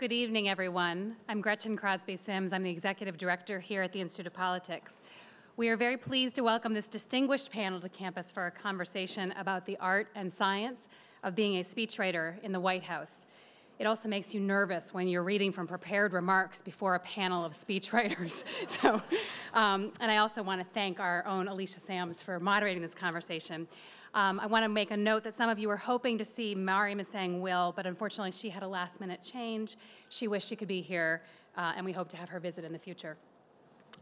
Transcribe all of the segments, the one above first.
Good evening, everyone. I'm Gretchen Crosby Sims. I'm the Executive Director here at the Institute of Politics. We are very pleased to welcome this distinguished panel to campus for a conversation about the art and science of being a speechwriter in the White House. It also makes you nervous when you're reading from prepared remarks before a panel of speechwriters. And I also want to thank our own Alicia Sams for moderating this conversation. I want to make a note that some of you were hoping to see Mari Masang-Will, but unfortunately she had a last-minute change. She wished she could be here, and we hope to have her visit in the future.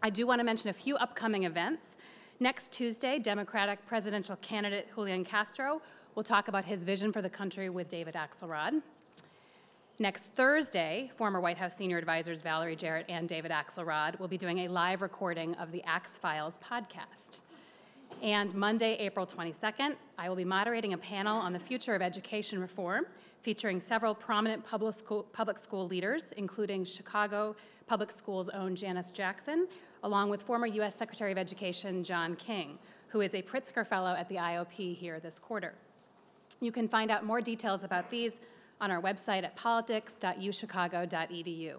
I do want to mention a few upcoming events. Next Tuesday, Democratic presidential candidate Julian Castro will talk about his vision for the country with David Axelrod. Next Thursday, former White House senior advisors Valerie Jarrett and David Axelrod will be doing a live recording of the Axe Files podcast. And Monday, April 22nd, I will be moderating a panel on the future of education reform, featuring several prominent public school leaders, including Chicago Public Schools' own Janice Jackson, along with former U.S. Secretary of Education John King, who is a Pritzker Fellow at the IOP here this quarter. You can find out more details about these on our website at politics.uchicago.edu.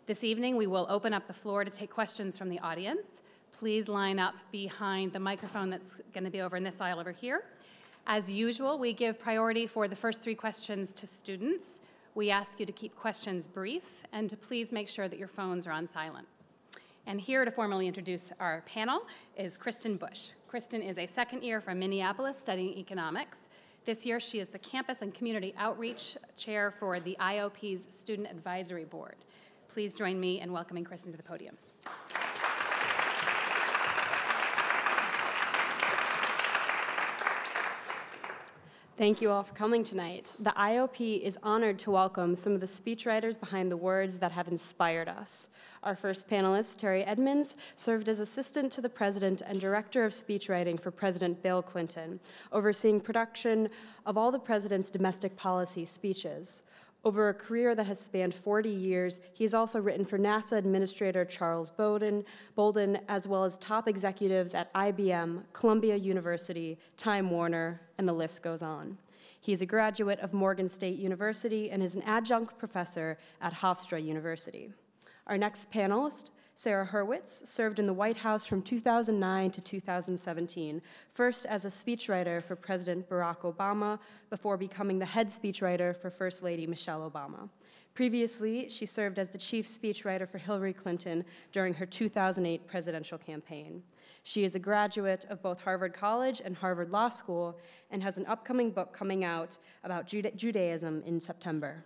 This evening, we will open up the floor to take questions from the audience. Please line up behind the microphone that's going to be over in this aisle over here. As usual, we give priority for the first 3 questions to students. We ask you to keep questions brief and to please make sure that your phones are on silent. And here to formally introduce our panel is Kristen Bush. Kristen is a second year from Minneapolis studying economics. This year, she is the Campus and Community Outreach Chair for the IOP's Student Advisory Board. Please join me in welcoming Kristen to the podium. Thank you all for coming tonight. The IOP is honored to welcome some of the speechwriters behind the words that have inspired us. Our first panelist, Terry Edmonds, served as assistant to the president and director of speechwriting for President Bill Clinton, overseeing production of all the president's domestic policy speeches. Over a career that has spanned 40 years, he has also written for NASA Administrator Charles Bolden, as well as top executives at IBM, Columbia University, Time Warner, and the list goes on. He is a graduate of Morgan State University and is an adjunct professor at Hofstra University. Our next panelist, Sarah Hurwitz, served in the White House from 2009 to 2017, first as a speechwriter for President Barack Obama before becoming the head speechwriter for First Lady Michelle Obama. Previously, she served as the chief speechwriter for Hillary Clinton during her 2008 presidential campaign. She is a graduate of both Harvard College and Harvard Law School and has an upcoming book coming out about Judaism in September.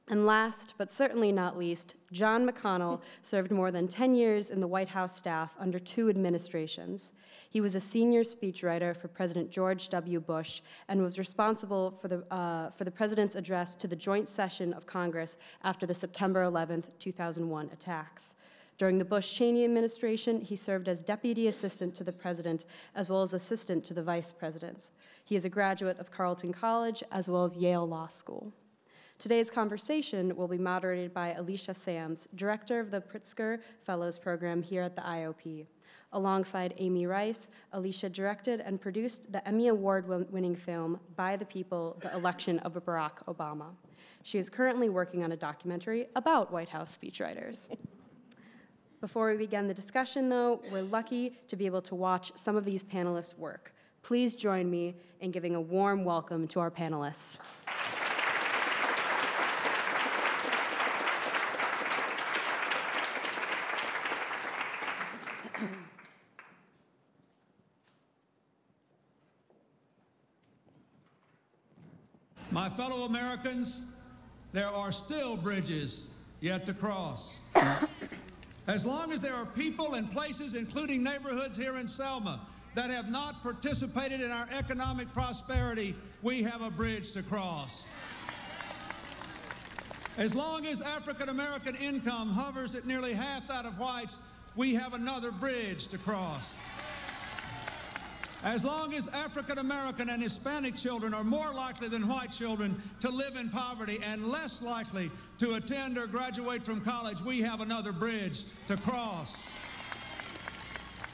And last, but certainly not least, John Mcconnell served more than 10 years in the White House staff under 2 administrations. He was a senior speechwriter for President George W. Bush and was responsible for the president's address to the joint session of Congress after the September 11, 2001 attacks. During the Bush-Cheney administration, he served as deputy assistant to the president as well as assistant to the vice presidents. He is a graduate of Carleton College as well as Yale Law School. Today's conversation will be moderated by Alicia Sams, director of the Pritzker Fellows Program here at the IOP. Alongside Amy Rice, Alicia directed and produced the Emmy Award-winning film, By the People, The Election of Barack Obama. She is currently working on a documentary about White House speechwriters. Before we begin the discussion, though, we're lucky to be able to watch some of these panelists work. Please join me in giving a warm welcome to our panelists. My fellow Americans, there are still bridges yet to cross. As long as there are people and places, including neighborhoods here in Selma, that have not participated in our economic prosperity, we have a bridge to cross. As long as African American income hovers at nearly half that of whites, we have another bridge to cross. As long as African American and Hispanic children are more likely than white children to live in poverty and less likely to attend or graduate from college, we have another bridge to cross.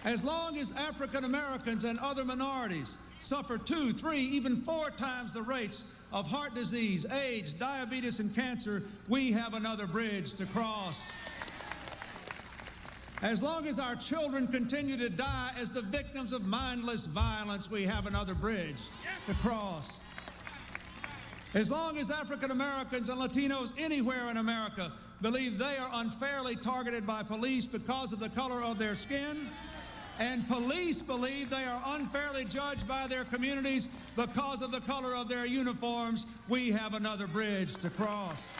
As long as African Americans and other minorities suffer 2, 3, even 4 times the rates of heart disease, AIDS, diabetes, and cancer, we have another bridge to cross. As long as our children continue to die as the victims of mindless violence, we have another bridge to cross. As long as African Americans and Latinos anywhere in America believe they are unfairly targeted by police because of the color of their skin, and police believe they are unfairly judged by their communities because of the color of their uniforms, we have another bridge to cross.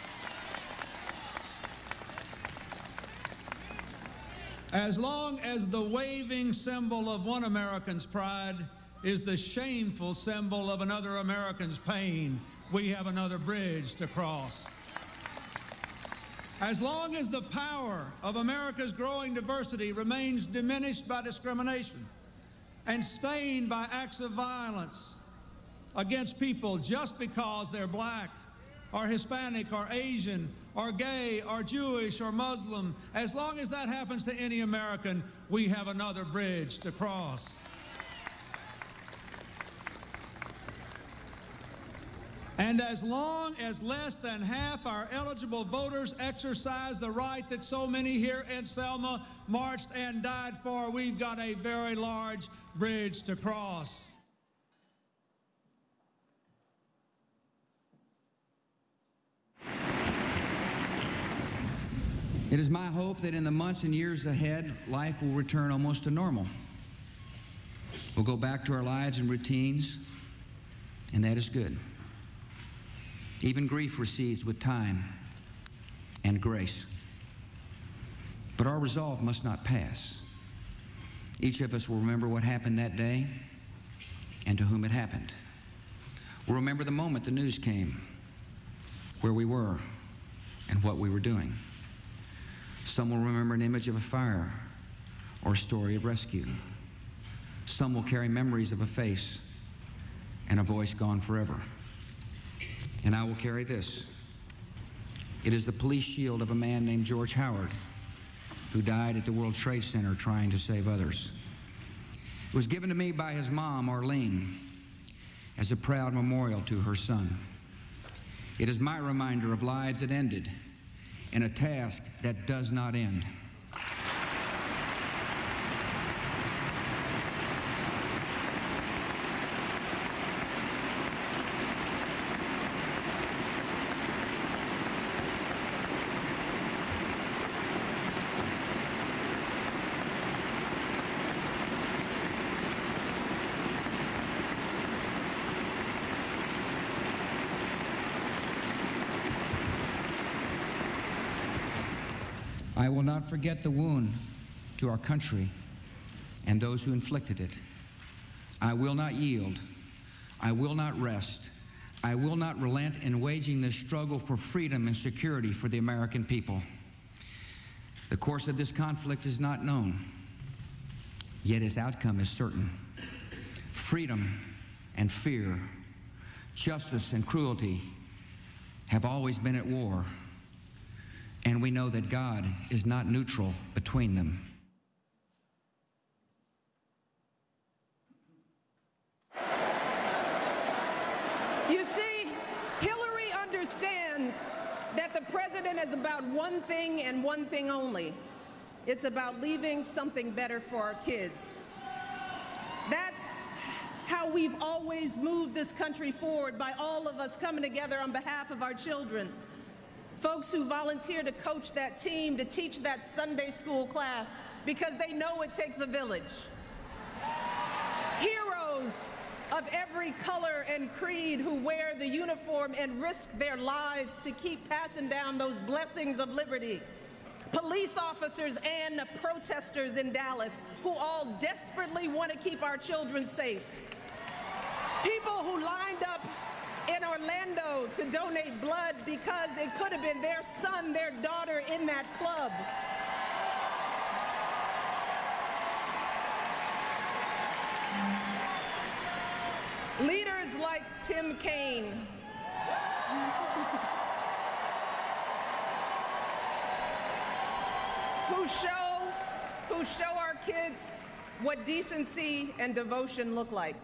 As long as the waving symbol of one American's pride is the shameful symbol of another American's pain, we have another bridge to cross. As long as the power of America's growing diversity remains diminished by discrimination and stained by acts of violence against people just because they're black, or Hispanic, or Asian, or gay, or Jewish, or Muslim, as long as that happens to any American, we have another bridge to cross. And as long as less than half our eligible voters exercise the right that so many here in Selma marched and died for, we've got a very large bridge to cross. It is my hope that in the months and years ahead, life will return almost to normal. We'll go back to our lives and routines, and that is good. Even grief recedes with time and grace. But our resolve must not pass. Each of us will remember what happened that day and to whom it happened. We'll remember the moment the news came, where we were, and what we were doing. Some will remember an image of a fire or a story of rescue. Some will carry memories of a face and a voice gone forever. And I will carry this. It is the police shield of a man named George Howard, who died at the World Trade Center trying to save others. It was given to me by his mom, Arlene, as a proud memorial to her son. It is my reminder of lives that ended in a task that does not end. I will not forget the wound to our country and those who inflicted it. I will not yield. I will not rest. I will not relent in waging this struggle for freedom and security for the American people. The course of this conflict is not known, yet its outcome is certain. Freedom and fear, justice and cruelty have always been at war. And we know that God is not neutral between them. You see, Hillary understands that the president is about one thing and one thing only. It's about leaving something better for our kids. That's how we've always moved this country forward, by all of us coming together on behalf of our children. Folks who volunteer to coach that team, to teach that Sunday school class, because they know it takes a village. Heroes of every color and creed who wear the uniform and risk their lives to keep passing down those blessings of liberty. Police officers and protesters in Dallas who all desperately want to keep our children safe. People who lined up in Orlando to donate blood because it could have been their son, their daughter in that club. Leaders like Tim Kaine, who show our kids what decency and devotion look like.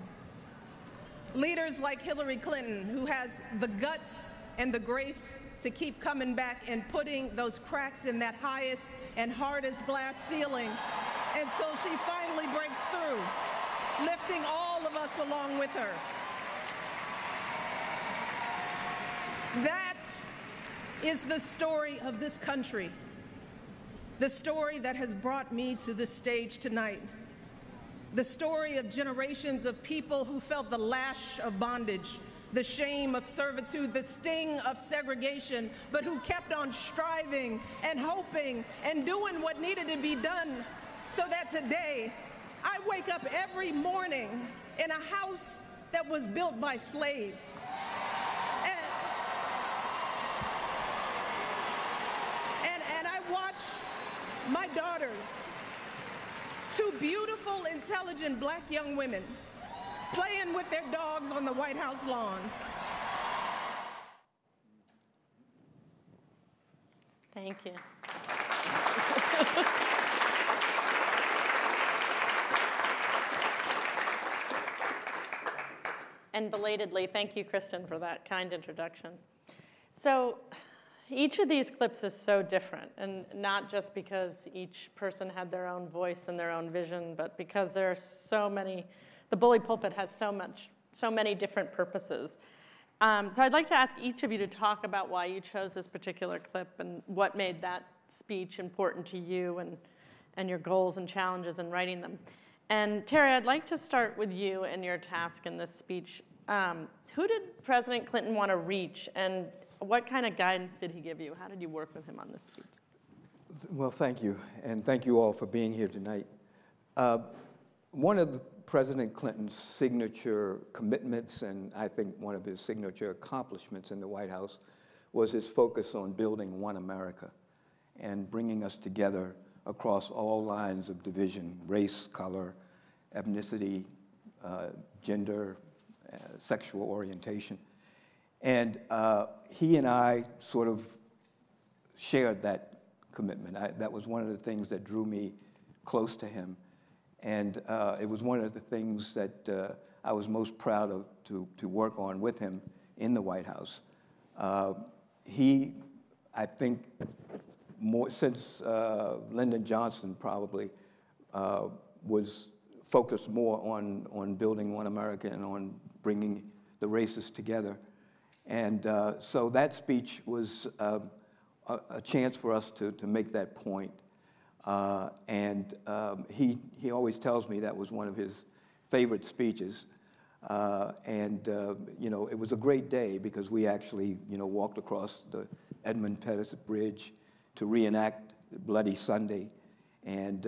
Leaders like Hillary Clinton, who has the guts and the grace to keep coming back and putting those cracks in that highest and hardest glass ceiling until she finally breaks through, lifting all of us along with her. That is the story of this country, the story that has brought me to this stage tonight, the story of generations of people who felt the lash of bondage, the shame of servitude, the sting of segregation, but who kept on striving and hoping and doing what needed to be done so that today I wake up every morning in a house that was built by slaves. And I watch my daughters, two beautiful, intelligent black young women, playing with their dogs on the White House lawn. Thank you. And belatedly, thank you, Kristen, for that kind introduction. So each of these clips is so different, and not just because each person had their own voice and their own vision, but because there are so many. The Bully Pulpit has so many different purposes. So I'd like to ask each of you to talk about why you chose this particular clip and what made that speech important to you and your goals and challenges in writing them. And Terry, I'd like to start with you and your task in this speech. Who did President Clinton want to reach, and what kind of guidance did he give you? How did you work with him on this speech? Well, thank you, and thank you all for being here tonight. One of President Clinton's signature commitments, and I think one of his signature accomplishments in the White House, was his focus on building one America and bringing us together across all lines of division: race, color, ethnicity, gender, sexual orientation. And he and I sort of shared that commitment. That was one of the things that drew me close to him. And it was one of the things that I was most proud of to work on with him in the White House. He, I think, more since Lyndon Johnson probably was focused more on building one America and on bringing the races together. And so that speech was a chance for us to make that point. He always tells me that was one of his favorite speeches. You know, it was a great day because we actually, you know, walked across the Edmonds Bridge to reenact Bloody Sunday, and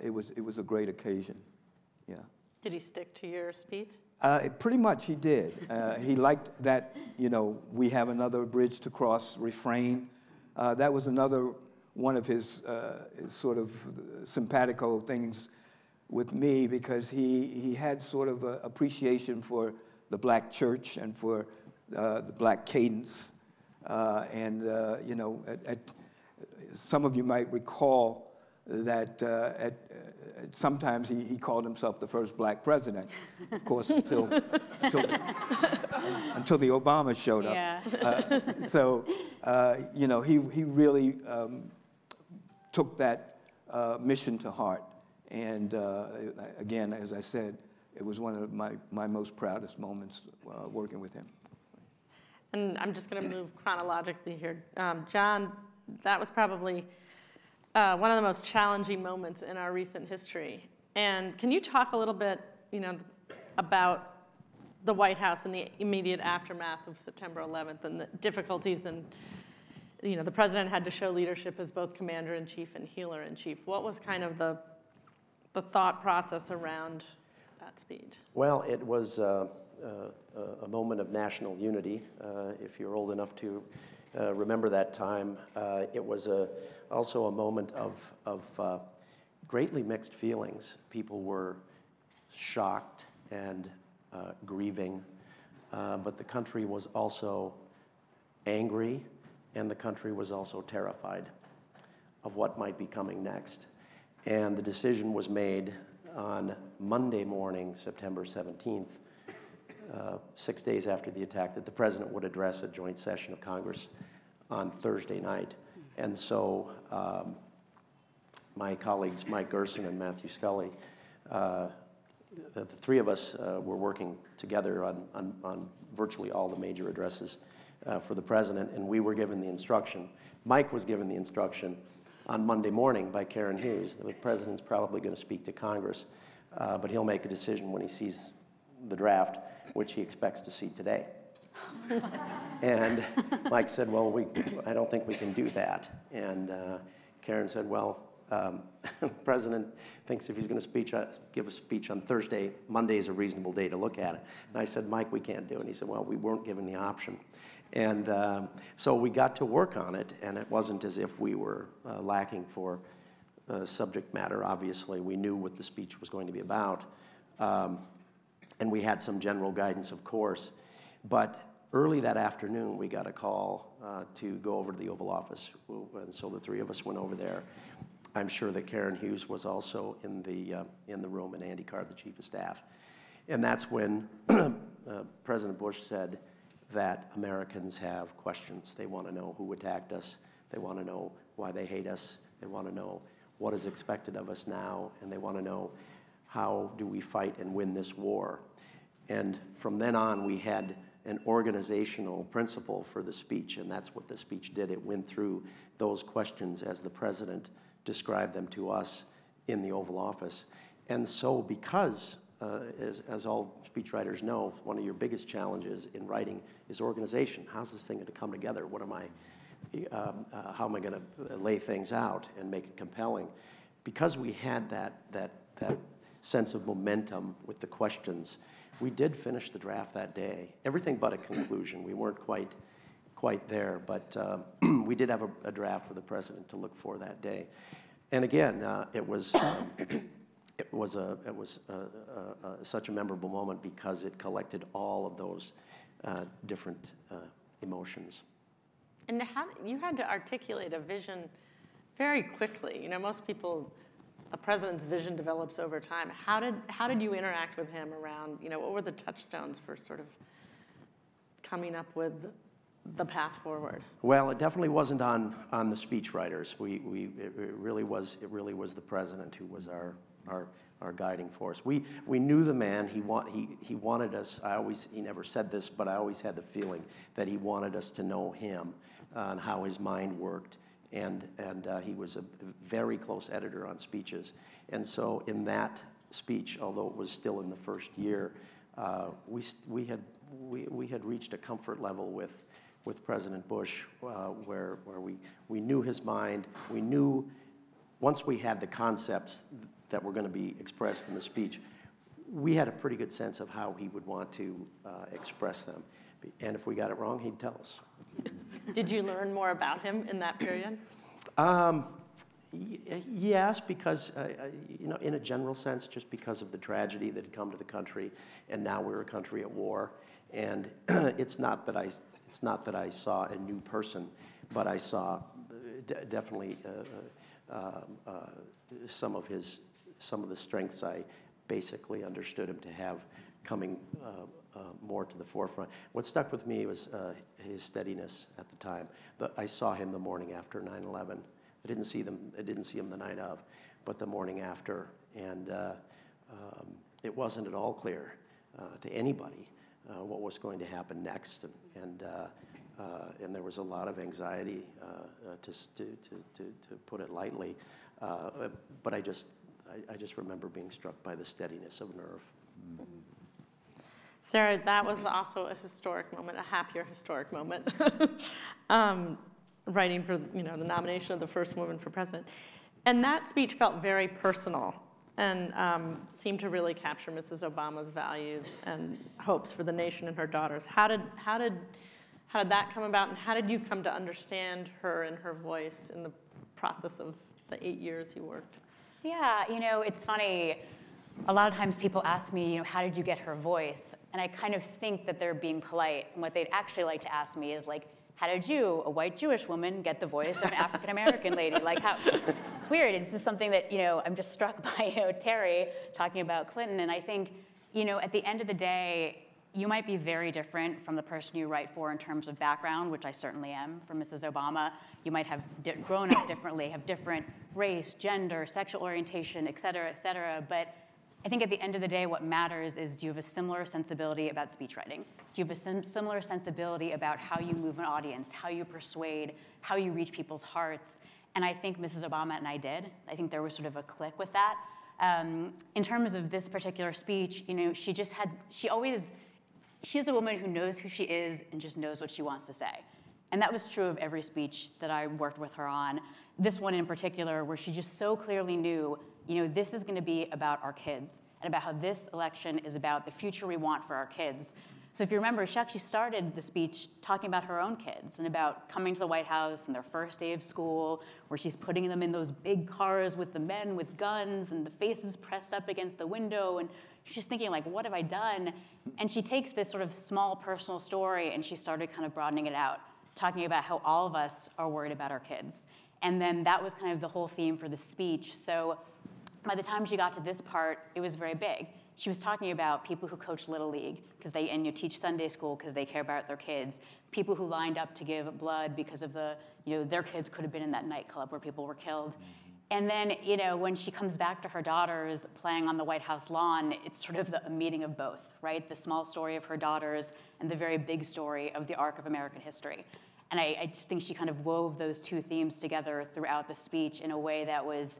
it was a great occasion. Yeah. Did he stick to your speech? Pretty much he did. He liked that, you know, we have another bridge to cross refrain. That was another one of his sort of simpatico things with me, because he had sort of an appreciation for the black church and for the black cadence. You know, some of you might recall that sometimes he called himself the first black president, of course, until the Obamas showed up. Yeah. You know, he really took that mission to heart. And again, as I said, it was one of my most proudest moments working with him. And I'm just going to move chronologically here. John, that was probably one of the most challenging moments in our recent history. And can you talk a little bit, you know, about the White House and the immediate aftermath of September 11th and the difficulties, and, you know, the president had to show leadership as both commander-in-chief and healer-in-chief. What was kind of the thought process around that speech? Well, it was a moment of national unity. If you're old enough to remember that time, it was also a moment of greatly mixed feelings. People were shocked and grieving, but the country was also angry, and the country was also terrified of what might be coming next. And the decision was made on Monday morning, September 17th, 6 days after the attack, that the president would address a joint session of Congress on Thursday night. And so my colleagues, Mike Gerson and Matthew Scully, the three of us were working together on virtually all the major addresses for the president, and we were given the instruction. Mike was given the instruction on Monday morning by Karen Hughes that the president's probably going to speak to Congress, but he'll make a decision when he sees the draft, which he expects to see today. And Mike said, well, I don't think we can do that. And Karen said, well, the president thinks if he's going to give a speech on Thursday, Monday is a reasonable day to look at it. And I said, Mike, we can't do it. And he said, well, we weren't given the option. And so we got to work on it, and it wasn't as if we were lacking for subject matter. Obviously, we knew what the speech was going to be about, and we had some general guidance, of course. But early that afternoon, we got a call to go over to the Oval Office, and so the three of us went over there. I'm sure that Karen Hughes was also in the room, and Andy Card, the Chief of Staff. And that's when President Bush said that Americans have questions. They want to know who attacked us. They want to know why they hate us. They want to know what is expected of us now, and they want to know how do we fight and win this war. And from then on, we had an organizational principle for the speech, and that's what the speech did. It went through those questions as the president described them to us in the Oval Office. And so because, as all speechwriters know, one of your biggest challenges in writing is organization. How's this thing going to come together? How am I going to lay things out and make it compelling? Because we had that sense of momentum with the questions, we did finish the draft that day. Everything but a conclusion. We weren't quite there, but we did have a draft for the president to look for that day. And again, it was such a memorable moment because it collected all of those different emotions. And you had to articulate a vision very quickly. You know, most people, a president's vision develops over time. How did you interact with him around, you know, what were the touchstones for sort of coming up with the path forward? Well, it definitely wasn't on the speechwriters. It really was the president who was our guiding force. We knew the man. He wanted us. He never said this, but I always had the feeling that he wanted us to know him and how his mind worked. And he was a very close editor on speeches. And so in that speech, although it was still in the first year, we had reached a comfort level with President Bush where we knew his mind. We knew once we had the concepts that were going to be expressed in the speech, we had a pretty good sense of how he would want to express them. And if we got it wrong, he'd tell us. Did you learn more about him in that period? Yes, because, you know, in a general sense, just because of the tragedy that had come to the country, and now we're a country at war. And it's not that I saw a new person, but I saw definitely some of the strengths I basically understood him to have coming more to the forefront. What stuck with me was his steadiness at the time. I saw him the morning after 9/11. I didn't see him the night of, but the morning after, and it wasn't at all clear to anybody what was going to happen next, and there was a lot of anxiety, to put it lightly. But I just remember being struck by the steadiness of nerve. Sarah, that was also a historic moment, a happier historic moment, writing for the nomination of the first woman for president. And that speech felt very personal and seemed to really capture Mrs. Obama's values and hopes for the nation and her daughters. How did that come about, and how did you come to understand her and her voice in the process of the 8 years you worked? Yeah, it's funny. A lot of times people ask me, how did you get her voice? And I kind of think that they're being polite. And what they'd actually like to ask me is like, how did you, a white Jewish woman, get the voice of an African-American lady? Like, how? It's weird. It's just something that, I'm just struck by, Terry talking about Clinton. And I think, at the end of the day, you might be very different from the person you write for in terms of background, which I certainly am for Mrs. Obama. You might have grown up differently, have different race, gender, sexual orientation, et cetera, but I think at the end of the day, what matters is, do you have a similar sensibility about speech writing? Do you have a similar sensibility about how you move an audience, how you persuade, how you reach people's hearts? And I think Mrs. Obama and I did. I think there was sort of a click with that. In terms of this particular speech, you know, she's a woman who knows who she is and just knows what she wants to say. And that was true of every speech that I worked with her on. This one in particular, where she just so clearly knew, you know, this is going to be about our kids and about how this election is about the future we want for our kids. So if you remember, she actually started the speech talking about her own kids and about coming to the White House and their first day of school, where she's putting them in those big cars with the men with guns and the faces pressed up against the window. And she's thinking, like, what have I done? And she takes this sort of small personal story and she started kind of broadening it out, talking about how all of us are worried about our kids. And then that was kind of the whole theme for the speech. So by the time she got to this part, it was very big. She was talking about people who coach Little League and you teach Sunday school because they care about their kids, people who lined up to give blood because of their kids could have been in that nightclub where people were killed. And then, you know, when she comes back to her daughters playing on the White House lawn, it's sort of a meeting of both, right? The small story of her daughters and the very big story of the arc of American history. And I just think she kind of wove those two themes together throughout the speech in a way that was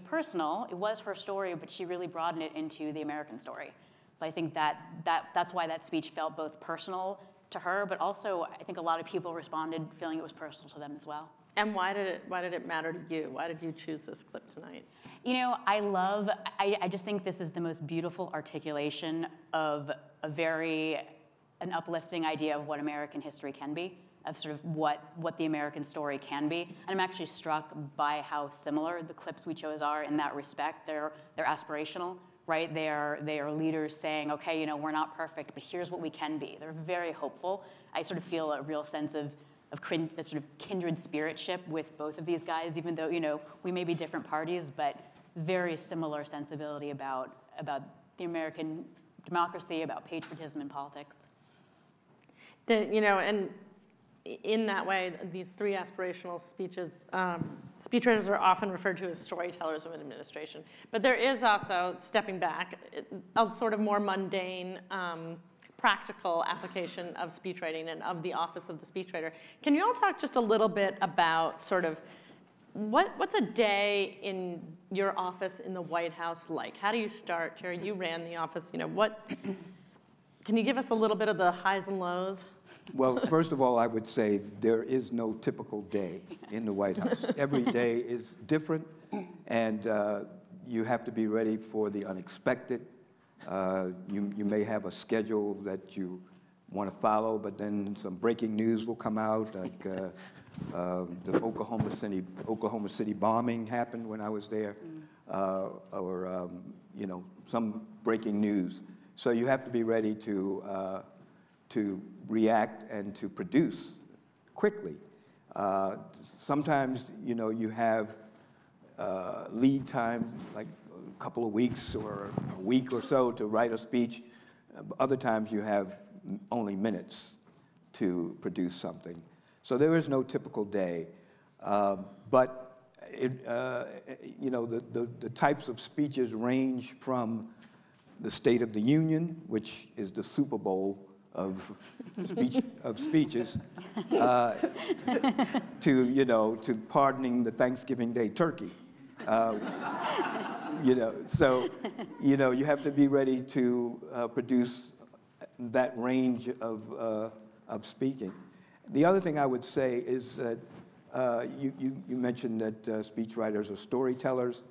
personal, it was her story, but she really broadened it into the American story. So I think that's why that speech felt both personal to her, but also I think a lot of people responded feeling it was personal to them as well. And why did it matter to you? Why did you choose this clip tonight? You know, I just think this is the most beautiful articulation of an uplifting idea of what American history can be, of sort of what the American story can be. And I'm actually struck by how similar the clips we chose are in that respect. They're aspirational, right? They are leaders saying, okay, you know, we're not perfect, but here's what we can be. They're very hopeful. I sort of feel a real sense of sort of kindred spiritship with both of these guys, even though, you know, we may be different parties, but very similar sensibility about the American democracy, about patriotism in politics. You know, and in that way, these three aspirational speeches, speechwriters are often referred to as storytellers of an administration. But there is also, stepping back, a sort of more mundane, practical application of speechwriting and of the office of the speechwriter. Can you all talk just a little bit about sort of what's a day in your office in the White House like? How do you start? Terry, you ran the office. You know, can you give us a little bit of the highs and lows? Well, first of all, I would say there is no typical day in the White House. Every day is different, and you have to be ready for the unexpected. You may have a schedule that you want to follow, but then some breaking news will come out, like the Oklahoma City bombing happened when I was there, or you know, some breaking news. So you have to be ready to react and to produce quickly. Sometimes, you know, you have lead time, like a couple of weeks or a week or so to write a speech. Other times you have only minutes to produce something. So there is no typical day. But you know, the types of speeches range from the State of the Union, which is the Super Bowl of speeches, to pardoning the Thanksgiving Day turkey. So you have to be ready to produce that range of speaking. The other thing I would say is that you mentioned that speechwriters are storytellers.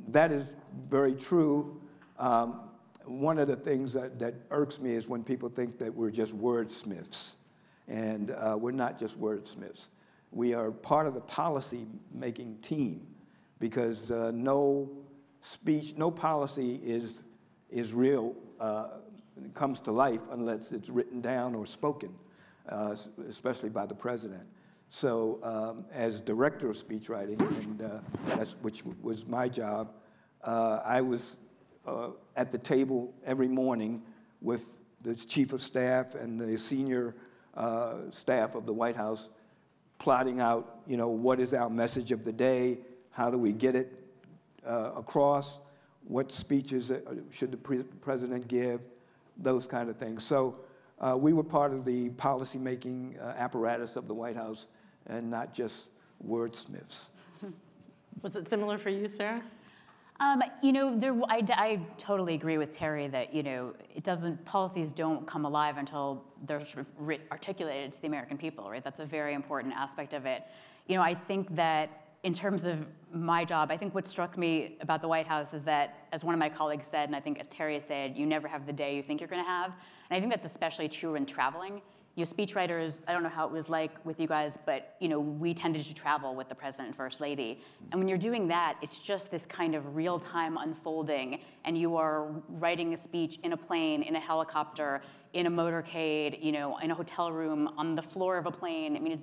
That is very true. One of the things that irks me is when people think that we're just wordsmiths. And we're not just wordsmiths. We are part of the policy-making team, because no policy is real, comes to life unless it's written down or spoken, especially by the president. So as director of speechwriting, and which was my job, I was at the table every morning with the chief of staff and the senior staff of the White House plotting out, what is our message of the day? How do we get it across? What speeches should the president give? Those kind of things. So we were part of the policy-making apparatus of the White House and not just wordsmiths. Was it similar for you, Sarah? I totally agree with Terry that, policies don't come alive until they're sort of articulated to the American people, right? That's a very important aspect of it. I think that in terms of my job, I think what struck me about the White House is that, as one of my colleagues said, and I think as Terry said, you never have the day you think you're gonna have. And I think that's especially true in traveling. Speechwriters, I don't know how it was like with you guys, but we tended to travel with the President and First Lady. And when you're doing that, it's just this kind of real-time unfolding, and you are writing a speech in a plane, in a helicopter, in a motorcade, in a hotel room, on the floor of a plane. I mean,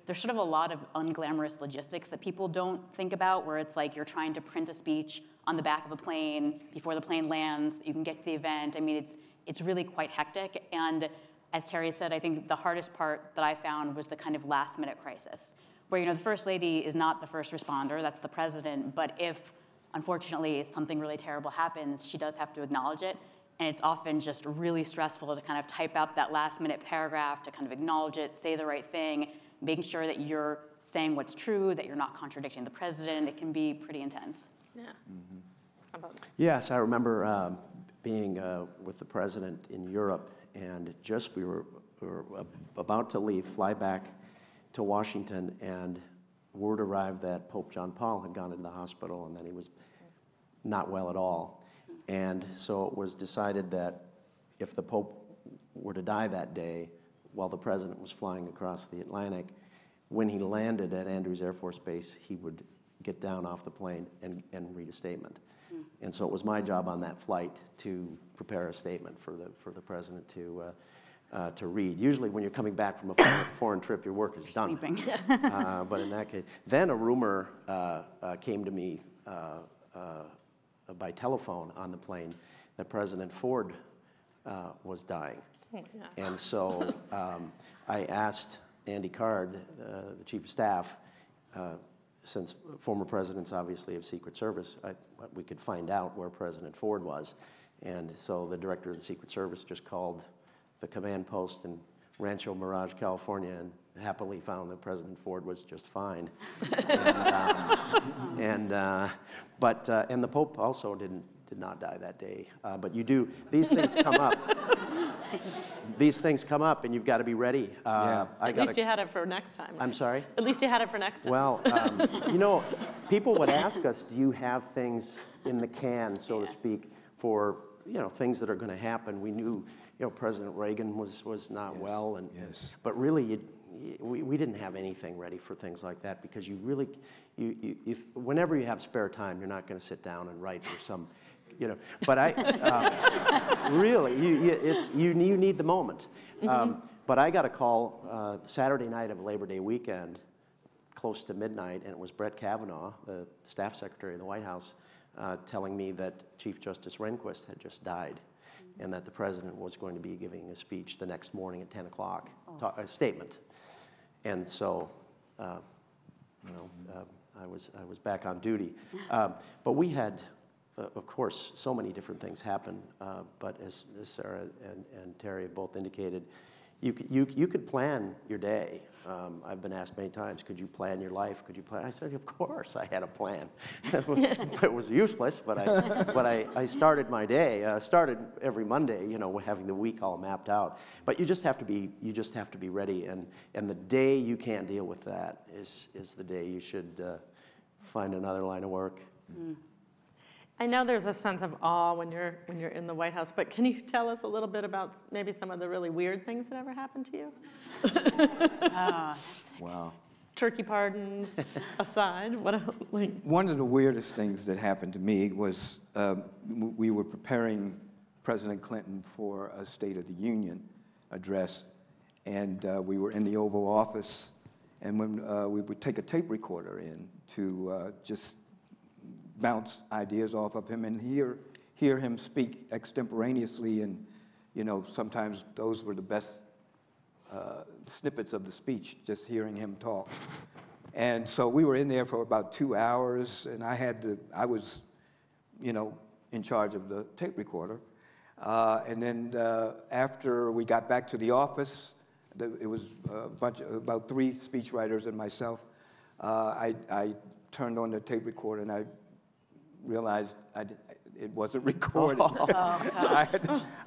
there's sort of a lot of unglamorous logistics that people don't think about, where it's like you're trying to print a speech on the back of a plane before the plane lands, you can get to the event. I mean, it's really quite hectic. And as Terry said, I think the hardest part that I found was the kind of last-minute crisis, where the First Lady is not the first responder, that's the president, but if, unfortunately, something really terrible happens, she does have to acknowledge it, and it's often just really stressful to kind of type out that last-minute paragraph, to kind of acknowledge it, say the right thing, making sure that you're saying what's true, that you're not contradicting the president. It can be pretty intense. Yeah. Mm-hmm. How about Yes, I remember being with the president in Europe, and we were about to fly back to Washington, and word arrived that Pope John Paul had gone into the hospital and that he was not well at all. And so it was decided that if the Pope were to die that day while the president was flying across the Atlantic, when he landed at Andrews Air Force Base, he would get down off the plane and read a statement. And so it was my job on that flight to prepare a statement for the president to read. Usually when you're coming back from a foreign trip, your work is done. Sleeping. But in that case, then a rumor came to me by telephone on the plane that President Ford was dying. Oh, yeah. And so I asked Andy Card, the chief of staff, since former presidents obviously have Secret Service, we could find out where President Ford was. And so the director of the Secret Service just called the command post in Rancho Mirage, California, and happily found that President Ford was just fine. And the Pope also did not die that day. But these things come up. These things come up, and you've got to be ready. At least you had it for next time. Right? I'm sorry? At least you had it for next time. Well, people would ask us, do you have things in the can, so to speak, for things that are going to happen? We knew, President Reagan was not well, but really, we didn't have anything ready for things like that, because whenever you have spare time, you're not going to sit down and write for some. But really, you need the moment. But I got a call Saturday night of Labor Day weekend, close to midnight, and it was Brett Kavanaugh, the staff secretary of the White House, telling me that Chief Justice Rehnquist had just died, and that the president was going to be giving a speech the next morning at 10 o'clock, a statement. And so, I was back on duty. But we had, of course, so many different things happen. But as Sarah and Terry have both indicated, you could plan your day. I've been asked many times, could you plan your life? Could you plan? I said, of course, I had a plan. It was useless, but I started my day. Started every Monday, having the week all mapped out. But you just have to be ready. And the day you can't deal with that is the day you should find another line of work. Mm. I know there's a sense of awe when you're in the White House, but can you tell us a little bit about maybe some of the really weird things that ever happened to you? Wow. Turkey pardons aside, what else? One of the weirdest things that happened to me was we were preparing President Clinton for a State of the Union address, and we were in the Oval Office, and when we would take a tape recorder in to just bounce ideas off of him and hear him speak extemporaneously, and you know, sometimes those were the best snippets of the speech, just hearing him talk. And so we were in there for about 2 hours, and I was, you know, in charge of the tape recorder. And then after we got back to the office, it was about 3 speechwriters and myself. I turned on the tape recorder and I realized it wasn't recorded. I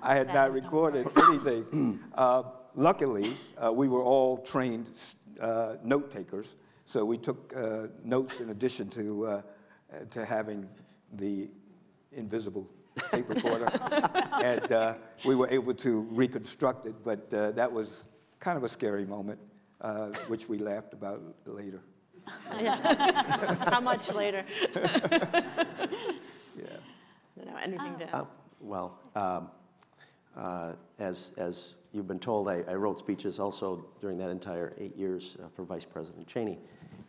had not recorded anything. Luckily, we were all trained note takers, so we took notes in addition to having the invisible tape recorder, and we were able to reconstruct it, but that was kind of a scary moment, which we laughed about later. How much later? Yeah. I don't know, anything to add? Well, as you've been told, I wrote speeches also during that entire 8 years for Vice President Cheney,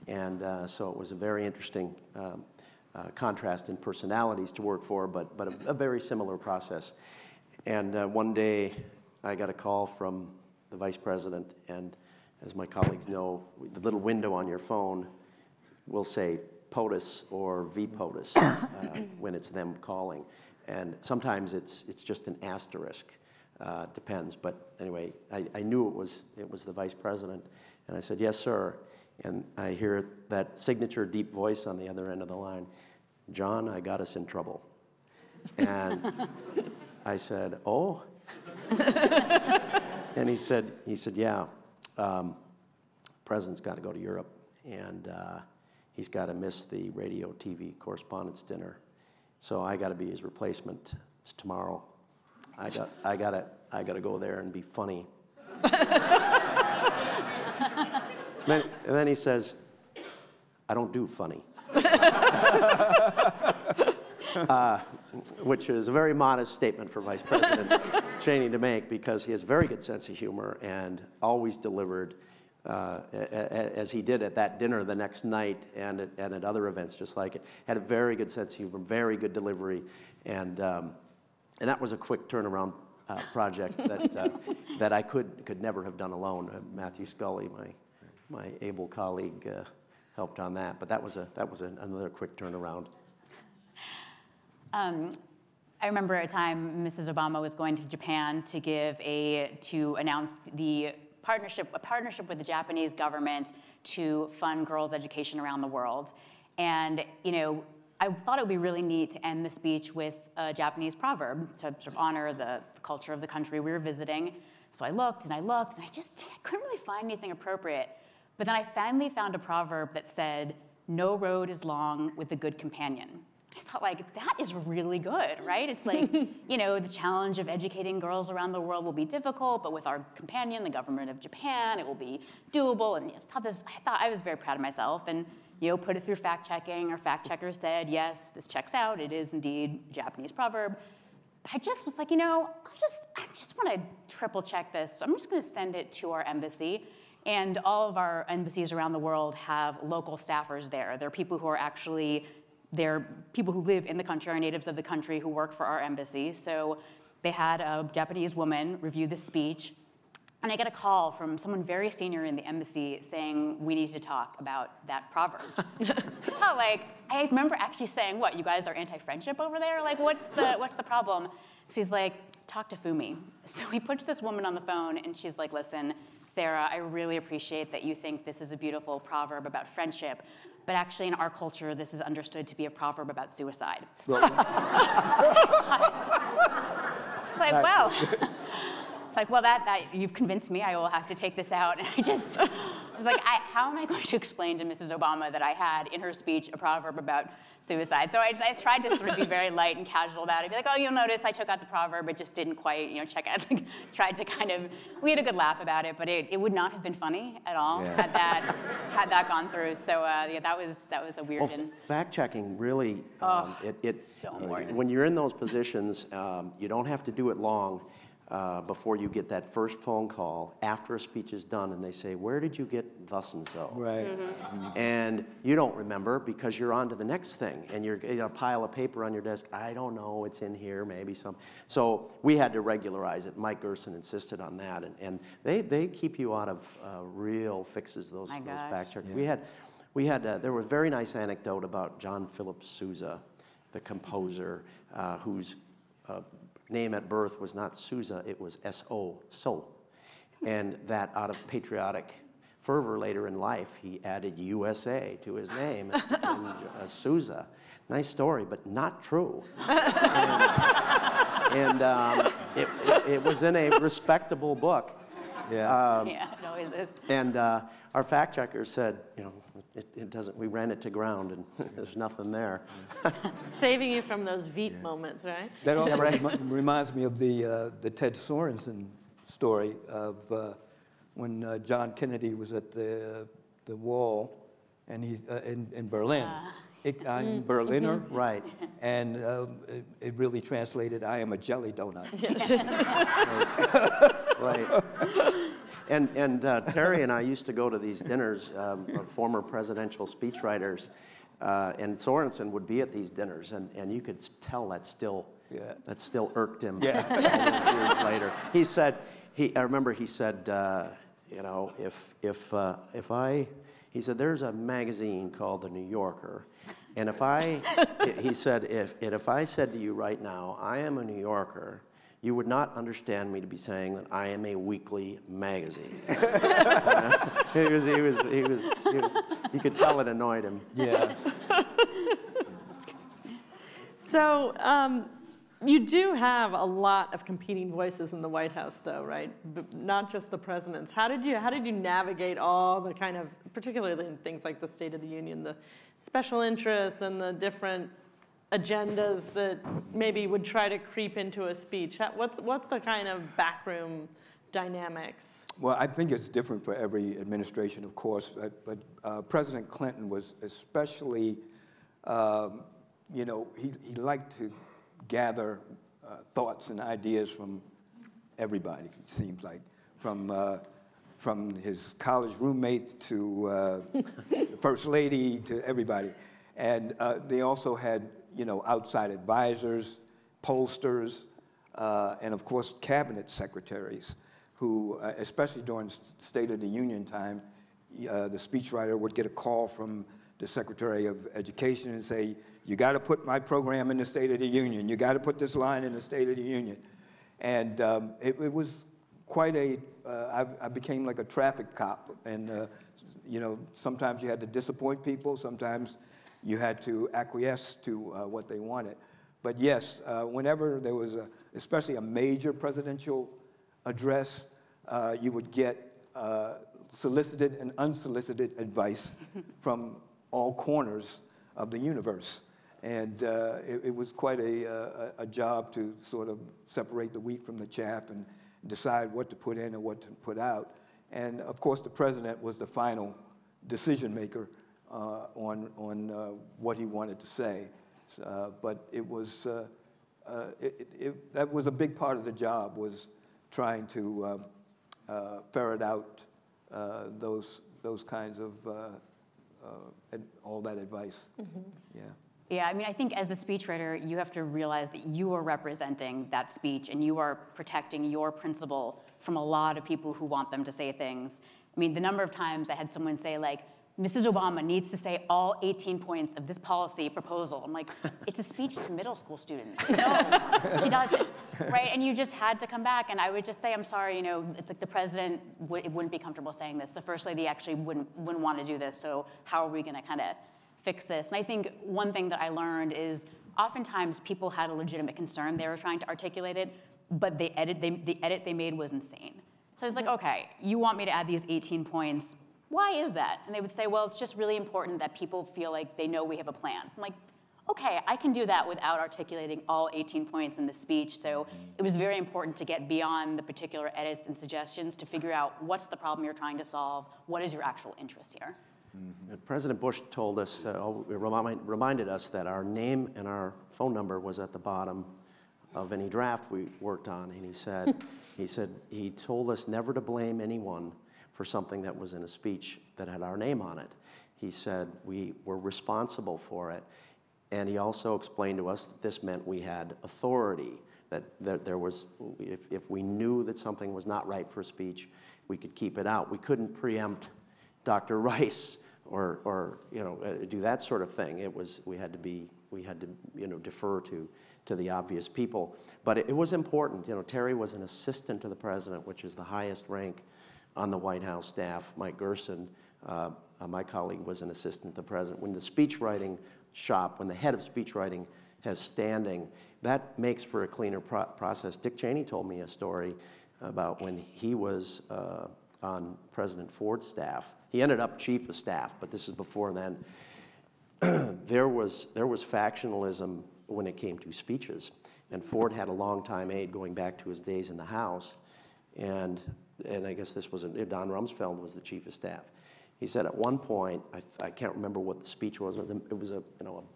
and so it was a very interesting contrast in personalities to work for, but a very similar process. And one day, I got a call from the Vice President, and as my colleagues know, the little window on your phone will say POTUS or VPOTUS when it's them calling. And sometimes it's just an asterisk, depends. But anyway, I knew it was the Vice President, and I said, "Yes, sir." And I hear that signature deep voice on the other end of the line, "John, I got us in trouble." And I said, "Oh?" And he said, "Yeah, President's got to go to Europe, and he's got to miss the radio TV correspondence dinner. So I got to be his replacement. It's tomorrow. I got to go there and be funny." And then he says, "I don't do funny." Which is a very modest statement for Vice President Cheney to make, because he has a very good sense of humor and always delivered, as he did at that dinner the next night and at other events just like it. Had a very good sense of humor, very good delivery, and that was a quick turnaround project that I could never have done alone. Matthew Scully, my able colleague, helped on that, but that was another quick turnaround. I remember a time Mrs. Obama was going to Japan to announce a partnership with the Japanese government to fund girls' education around the world. And, you know, I thought it would be really neat to end the speech with a Japanese proverb to sort of honor the culture of the country we were visiting. So I looked and I couldn't really find anything appropriate. But then I finally found a proverb that said, "No road is long with a good companion." I thought, like, that is really good, right? It's like, you know, the challenge of educating girls around the world will be difficult, but with our companion, the government of Japan, it will be doable. And I was very proud of myself, and, you know, put it through fact checking. Our fact checker said, yes, this checks out. It is indeed a Japanese proverb. But I just was like, you know, I just want to triple check this. So I'm just going to send it to our embassy. And all of our embassies around the world have local staffers there. They're people who are actually They're people who live in the country, are natives of the country who work for our embassy. So they had a Japanese woman review the speech, and I get a call from someone very senior in the embassy saying, "We need to talk about that proverb." I remember actually saying, "What, you guys are anti-friendship over there? Like, what's the problem?" So he's like, "Talk to Fumi." So he puts this woman on the phone, and she's like, "Listen, Sarah, I really appreciate that you think this is a beautiful proverb about friendship, but actually in our culture, this is understood to be a proverb about suicide." It's like, wow. It's like, well, that you've convinced me. I will have to take this out. And I was like, how am I going to explain to Mrs. Obama that I had in her speech a proverb about suicide? So I tried to sort of be very light and casual about it. Be like, "Oh, you'll notice I took out the proverb. It just didn't quite, you know, check out." Tried to we had a good laugh about it, but it would not have been funny at all had that gone through. So yeah, that was a weird. Well, fact checking really, it's so important. When you're in those positions, you don't have to do it long. before you get that first phone call after a speech is done, and they say, "Where did you get thus and so?" Right. And you don't remember because you're on to the next thing, and you're a pile of paper on your desk. I don't know, it's in here, maybe some. So we had to regularize it. Mike Gerson insisted on that, and they keep you out of real fixes. Those fact checks. Yeah. There was a very nice anecdote about John Philip Sousa, the composer, whose name at birth was not Sousa, it was S.O., so. And that out of patriotic fervor later in life, he added USA to his name, and Sousa. Nice story, but not true. It was in a respectable book. Yeah. Yeah, it always is. And our fact checker said, it doesn't, we ran it to ground and there's nothing there. Saving you from those Veep moments, right? That also reminds me of the Ted Sorensen story of when John Kennedy was at the wall, and he's in Berlin. Ich ein Berliner. Right. And it really translated, I am a jelly donut. Right. And Terry and I used to go to these dinners, former presidential speechwriters, and Sorensen would be at these dinners, and you could tell that still irked him. Yeah. All those years later. He said, I remember he said, he said, there's a magazine called The New Yorker, and if I said to you right now, I am a New Yorker, you would not understand me to be saying that I am a weekly magazine. You could tell it annoyed him. Yeah. So you do have a lot of competing voices in the White House, though, right? Not just the president's. How did you navigate all the kind of, particularly in things like the State of the Union, the special interests and the different agendas that maybe would try to creep into a speech? What's the kind of backroom dynamics? Well, I think it's different for every administration, of course, but President Clinton was especially, he liked to gather thoughts and ideas from everybody, it seems like, from his college roommate to the First Lady to everybody. And they also had, outside advisors, pollsters, and of course, cabinet secretaries who, especially during State of the Union time, the speechwriter would get a call from the Secretary of Education and say, you got to put my program in the State of the Union. You got to put this line in the State of the Union. And it was quite I became like a traffic cop. And, sometimes you had to disappoint people. Sometimes you had to acquiesce to what they wanted. But yes, whenever there was especially a major presidential address, you would get solicited and unsolicited advice from all corners of the universe. And it was quite a job to sort of separate the wheat from the chaff and decide what to put in and what to put out. And of course, the president was the final decision maker on what he wanted to say. But it was that was a big part of the job, was trying to ferret out those kinds of all that advice. Mm-hmm. Yeah. Yeah, I mean, I think as the speechwriter, you have to realize that you are representing that speech and you are protecting your principle from a lot of people who want them to say things. I mean, the number of times I had someone say, like, Mrs. Obama needs to say all 18 points of this policy proposal. I'm like, it's a speech to middle school students. No, she doesn't, right? And you just had to come back, and I would just say, I'm sorry, it's like the president wouldn't be comfortable saying this. The first lady actually wouldn't want to do this, so how are we going to kind of fix this? And I think one thing that I learned is oftentimes people had a legitimate concern. They were trying to articulate it, but the edit they made was insane. So I was like, okay, you want me to add these 18 points. Why is that? And they would say, well, it's just really important that people feel like they know we have a plan. I'm like, okay, I can do that without articulating all 18 points in the speech. So it was very important to get beyond the particular edits and suggestions to figure out what's the problem you're trying to solve, what is your actual interest here. Mm-hmm. President Bush told us, reminded us that our name and our phone number was at the bottom of any draft we worked on, and he told us never to blame anyone for something that was in a speech that had our name on it. He said we were responsible for it, and he also explained to us that this meant we had authority, that there was, if we knew that something was not right for a speech, we could keep it out. We couldn't preempt Dr. Rice or do that sort of thing. We had to defer to the obvious people. But it was important. Terry was an assistant to the president, which is the highest rank on the White House staff. Mike Gerson, my colleague, was an assistant to the president. When the speechwriting shop, when the head of speechwriting has standing, that makes for a cleaner process. Dick Cheney told me a story about when he was on President Ford's staff. He ended up chief of staff, but this is before then. There was factionalism when it came to speeches, and Ford had a longtime aide going back to his days in the House, and I guess this was Don Rumsfeld was the chief of staff. He said at one point, I can't remember what the speech was. It was a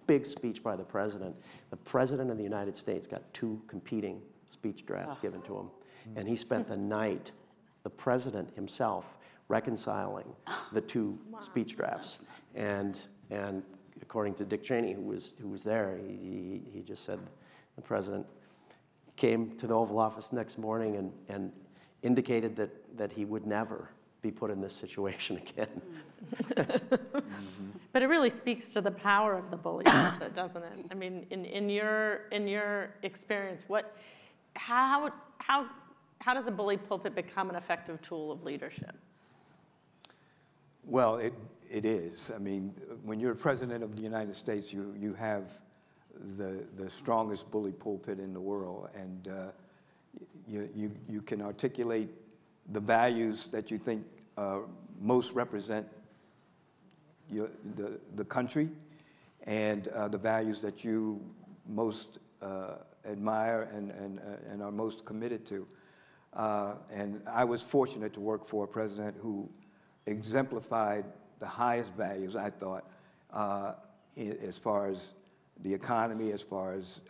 big speech by the president. The president of the United States got 2 competing speech drafts given to him, and he spent the night, the president himself, reconciling the 2 speech drafts. And according to Dick Cheney, who was there, he just said the president came to the Oval Office next morning and indicated that he would never be put in this situation again. But it really speaks to the power of the bully pulpit, doesn't it? I mean, in your experience, how does a bully pulpit become an effective tool of leadership? Well, it is. I mean, when you're president of the United States, you have the strongest bully pulpit in the world, and you can articulate the values that you think most represent the country, and the values that you most admire and are most committed to. And I was fortunate to work for a president who exemplified the highest values, I thought, as far as the economy, as far as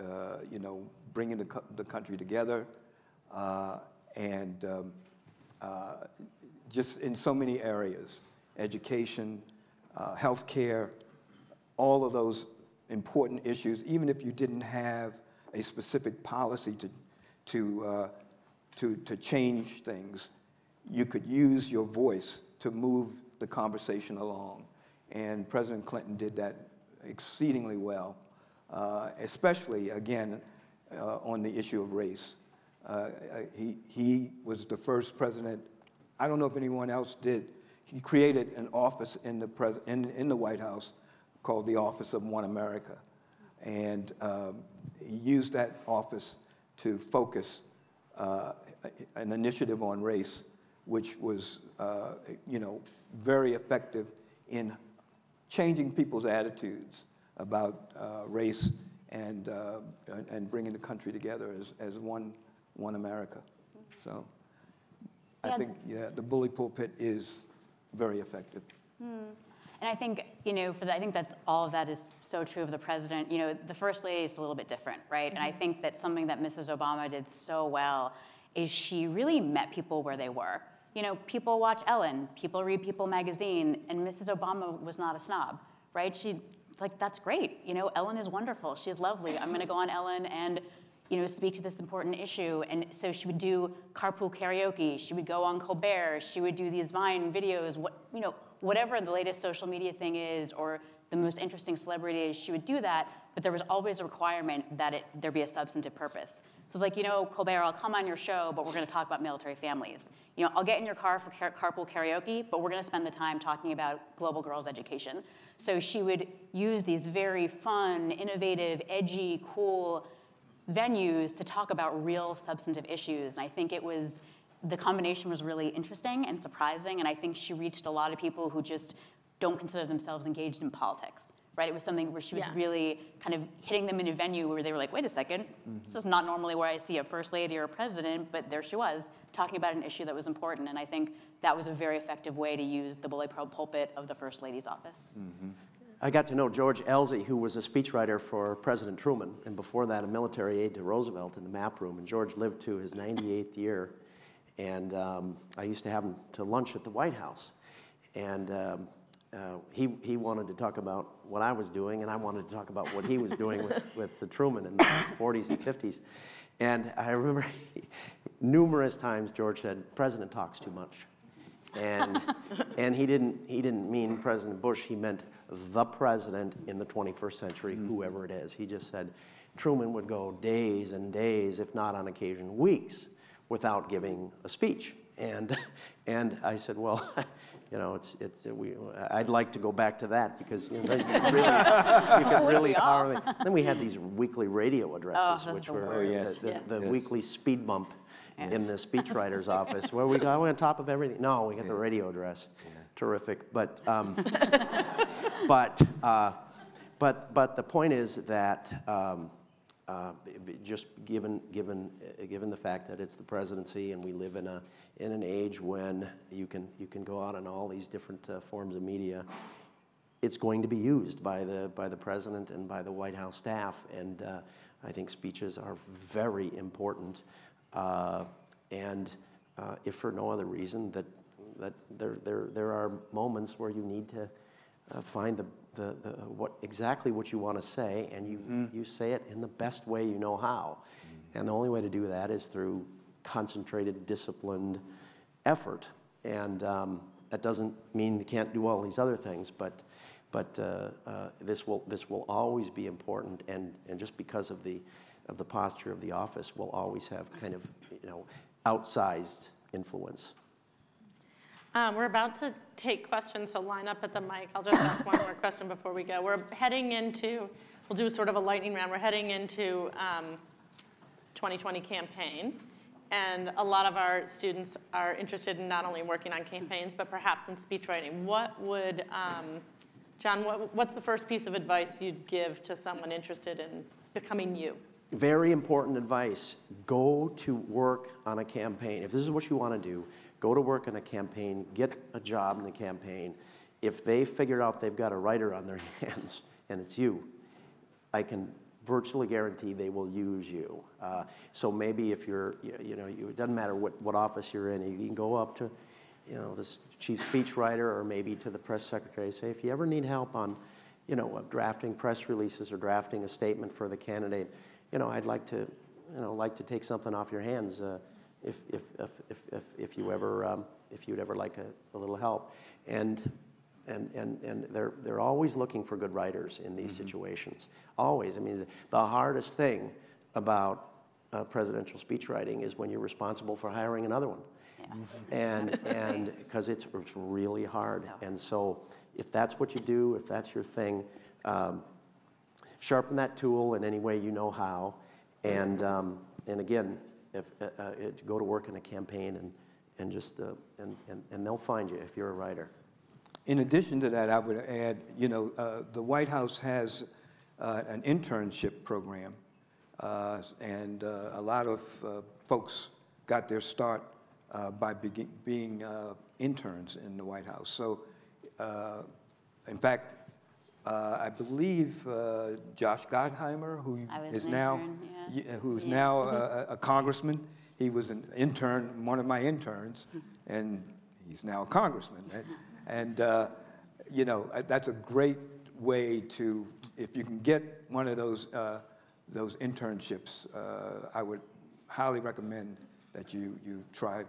bringing the country together, and just in so many areas, education, healthcare, all of those important issues. Even if you didn't have a specific policy to change things, you could use your voice to move the conversation along. And President Clinton did that exceedingly well, especially, again, on the issue of race. He was the first president, I don't know if anyone else did, he created an office in the White House called the Office of One America. And he used that office to focus an initiative on race, which was, very effective in changing people's attitudes about race and bringing the country together as one America. So I think, the bully pulpit is very effective. And I think, I think that's all of that is so true of the president. The First Lady is a little bit different, right? And I think that something that Mrs. Obama did so well is she really met people where they were. People watch Ellen, people read People magazine, and Mrs. Obama was not a snob, right? She, that's great. Ellen is wonderful. She's lovely. I'm going to go on Ellen and, speak to this important issue. And so she would do carpool karaoke. She would go on Colbert. She would do these Vine videos. Whatever the latest social media thing is, or the most interesting celebrity is, she would do that. But there was always a requirement that there be a substantive purpose. So it's Colbert, I'll come on your show, but we're going to talk about military families. I'll get in your car for carpool karaoke, but we're going to spend the time talking about global girls' education. So she would use these very fun, innovative, edgy, cool venues to talk about real substantive issues. And I think the combination was really interesting and surprising, and I think she reached a lot of people who just don't consider themselves engaged in politics. Right? It was something where she was really kind of hitting them in a venue where they were like, wait a second, this is not normally where I see a first lady or a president, but there she was, talking about an issue that was important. And I think that was a very effective way to use the bully pulpit of the First Lady's office. I got to know George Elzey, who was a speechwriter for President Truman, and before that a military aide to Roosevelt in the map room. And George lived to his 98th year, and I used to have him to lunch at the White House. And he wanted to talk about what I was doing, and I wanted to talk about what he was doing with the Truman in the 40s and 50s. And I remember numerous times George said, "President talks too much." And he didn't mean President Bush, he meant the president in the 21st century, whoever it is. He just said Truman would go days and days, if not on occasion weeks, without giving a speech. And I said, well, you know, I'd like to go back to that, because you could really power me. Then we had these weekly radio addresses, which were the weekly speed bump in the speechwriter's office, where we go, we're on top of everything. No, we got the radio address. Terrific. But the point is that just given the fact that it's the presidency, and we live in an age when you can go out on all these different forms of media, it's going to be used by the president and by the White House staff, and I think speeches are very important, and if for no other reason that there are moments where you need to find exactly what you want to say, and you say it in the best way you know how. And the only way to do that is through concentrated, disciplined effort. And that doesn't mean you can't do all these other things, but this will always be important, and just because of the posture of the office, will always have kind of, you know, outsized influence. We're about to take questions, so line up at the mic. I'll just ask one more question before we go. We're heading into, we'll do sort of a lightning round. We're heading into 2020 campaign, and a lot of our students are interested in not only working on campaigns, but perhaps in speechwriting. What would, John, what's the first piece of advice you'd give to someone interested in becoming you? Very important advice. Go to work on a campaign. If this is what you want to do, go to work on a campaign, get a job in the campaign. If they figure out they've got a writer on their hands, and it's you, I can virtually guarantee they will use you. So maybe if you're, it doesn't matter what office you're in, you can go up to, this chief speechwriter, or maybe to the press secretary, say, if you ever need help on, drafting press releases or drafting a statement for the candidate, I'd like to take something off your hands. If you'd ever like a little help, and they're always looking for good writers in these situations. Always. I mean, the hardest thing about presidential speechwriting is when you're responsible for hiring another one. Yes. And because it's really hard. And so if that's what you do, if that's your thing, sharpen that tool in any way you know how, and again, go to work in a campaign, and just and they'll find you if you're a writer. In addition to that, I would add, the White House has an internship program, and a lot of folks got their start by being interns in the White House. So, in fact, I believe Josh Gottheimer, who's now a congressman. He was an intern, one of my interns, and he's now a congressman. And that's a great way to, if you can get one of those internships, I would highly recommend that you try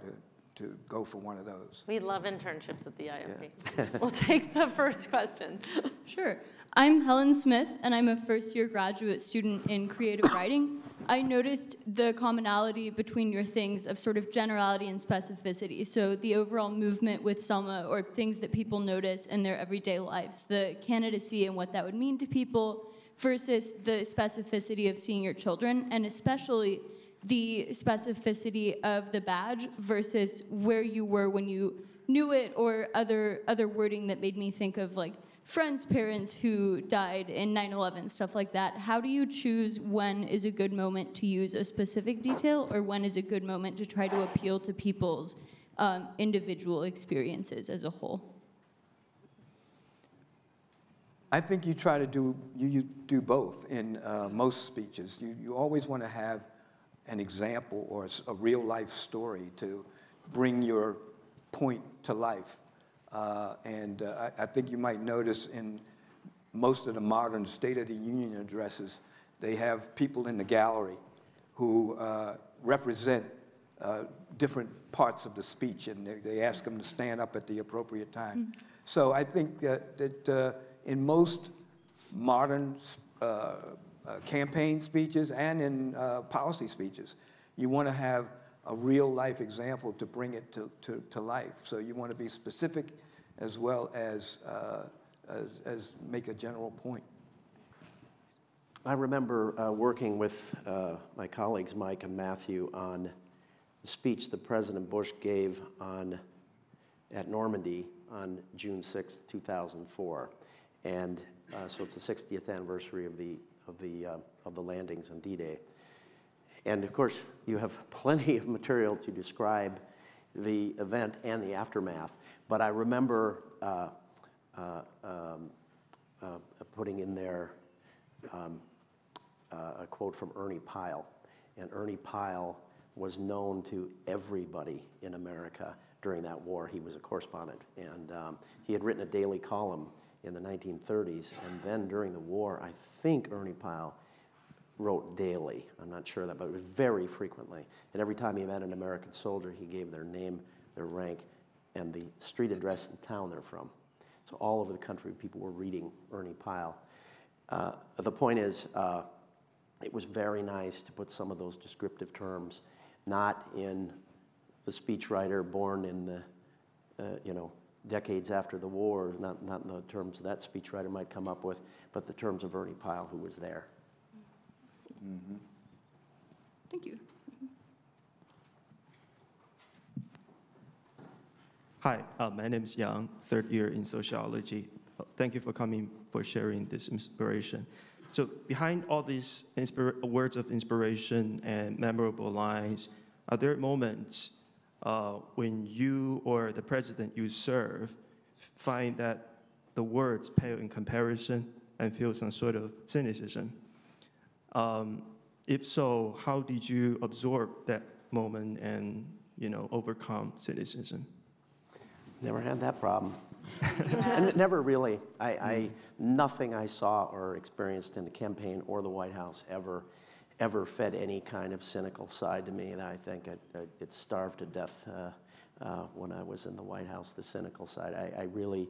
to go for one of those. We love internships at the IOP. Yeah. We'll take the first question. Sure. I'm Helen Smith, and I'm a first-year graduate student in creative writing. I noticed the commonality between your things of sort of generality and specificity. So the overall movement with Selma, or things that people notice in their everyday lives, the candidacy and what that would mean to people, versus the specificity of seeing your children, and especially the specificity of the badge versus where you were when you knew it, or other wording that made me think of like friends' parents who died in 9/11, stuff like that. How do you choose when is a good moment to use a specific detail, or when is a good moment to try to appeal to people's individual experiences as a whole? I think you try to do, you do both in most speeches. You always want to have an example or a real life story to bring your point to life. I think you might notice in most of the modern State of the Union addresses, they have people in the gallery who represent different parts of the speech, and they ask them to stand up at the appropriate time. Mm-hmm. So I think that in most modern campaign speeches and in policy speeches, you want to have a real life example to bring it to life. So you want to be specific as well as make a general point. I remember working with my colleagues Mike and Matthew on the speech that President Bush gave at Normandy on June 6, 2004, and so it's the 60th anniversary of the landings on D-Day. And of course, you have plenty of material to describe the event and the aftermath. But I remember putting in there a quote from Ernie Pyle. And Ernie Pyle was known to everybody in America during that war. He was a correspondent. And he had written a daily column in the 1930s. And then during the war, I think Ernie Pyle wrote daily. I'm not sure of that, but it was very frequently. And every time he met an American soldier, he gave their name, their rank, and the street address and town they're from. So all over the country, people were reading Ernie Pyle. The point is, it was very nice to put some of those descriptive terms, not in the speechwriter born in the, decades after the war, not in the terms that speechwriter might come up with, but the terms of Ernie Pyle, who was there. Mm-hmm. Thank you. Hi, my name is Yang, third year in sociology. Thank you for coming, for sharing this inspiration. So behind all these words of inspiration and memorable lines, are there moments when you or the president you serve find that the words pale in comparison and feel some sort of cynicism? If so, how did you absorb that moment and, overcome cynicism? Never had that problem. Never really. Nothing I saw or experienced in the campaign or the White House ever fed any kind of cynical side to me. And I think it starved to death when I was in the White House, the cynical side. I really,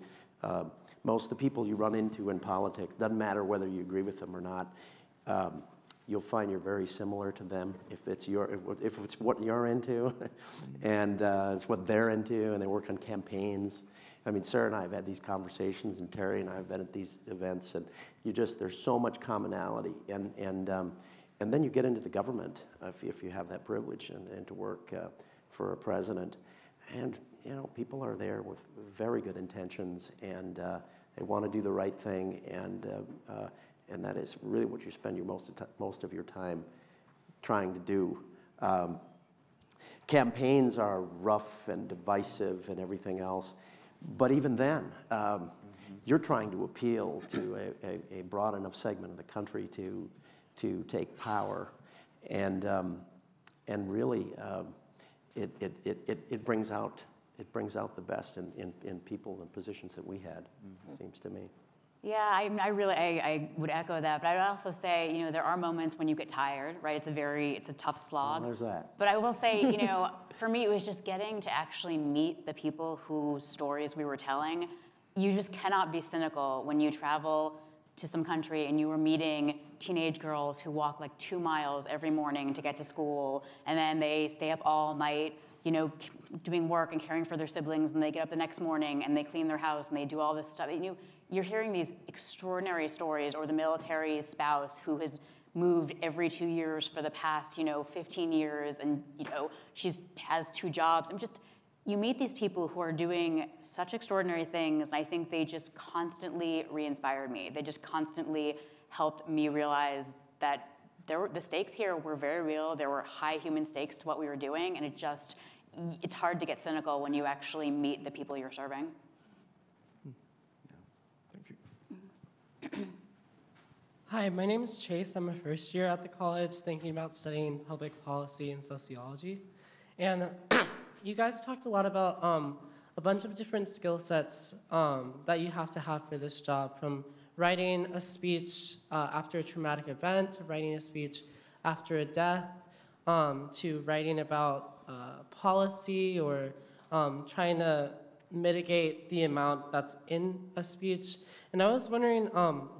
most of the people you run into in politics, doesn't matter whether you agree with them or not, you'll find you're very similar to them if it's what you're into, and it's what they're into, and they work on campaigns. I mean, Sarah and I have had these conversations, and Terry and I have been at these events, and there's so much commonality, and then you get into the government if you have that privilege and to work for a president, and people are there with very good intentions, and they want to do the right thing, and that is really what you spend most of your time trying to do. Campaigns are rough and divisive and everything else, but even then, you're trying to appeal to a broad enough segment of the country to take power, and really it brings out the best in people and positions that we had. It seems to me. Yeah, I would echo that, but I'd also say, there are moments when you get tired, right? It's a tough slog. Well, there's that. But I will say, for me, it was just getting to actually meet the people whose stories we were telling. You just cannot be cynical when you travel to some country and you were meeting teenage girls who walk like 2 miles every morning to get to school, and then they stay up all night, doing work and caring for their siblings, and they get up the next morning and they clean their house and they do all this stuff. You're hearing these extraordinary stories, or the military spouse who has moved every 2 years for the past, 15 years, and, she has 2 jobs. You meet these people who are doing such extraordinary things, and I think they just constantly re-inspired me. They just constantly helped me realize that the stakes here were very real. There were high human stakes to what we were doing, and it's hard to get cynical when you actually meet the people you're serving. Hi, my name is Chase. I'm a first year at the college thinking about studying public policy and sociology. And you guys talked a lot about a bunch of different skill sets that you have to have for this job, from writing a speech after a traumatic event, to writing a speech after a death, to writing about policy or trying to mitigate the amount that's in a speech. And I was wondering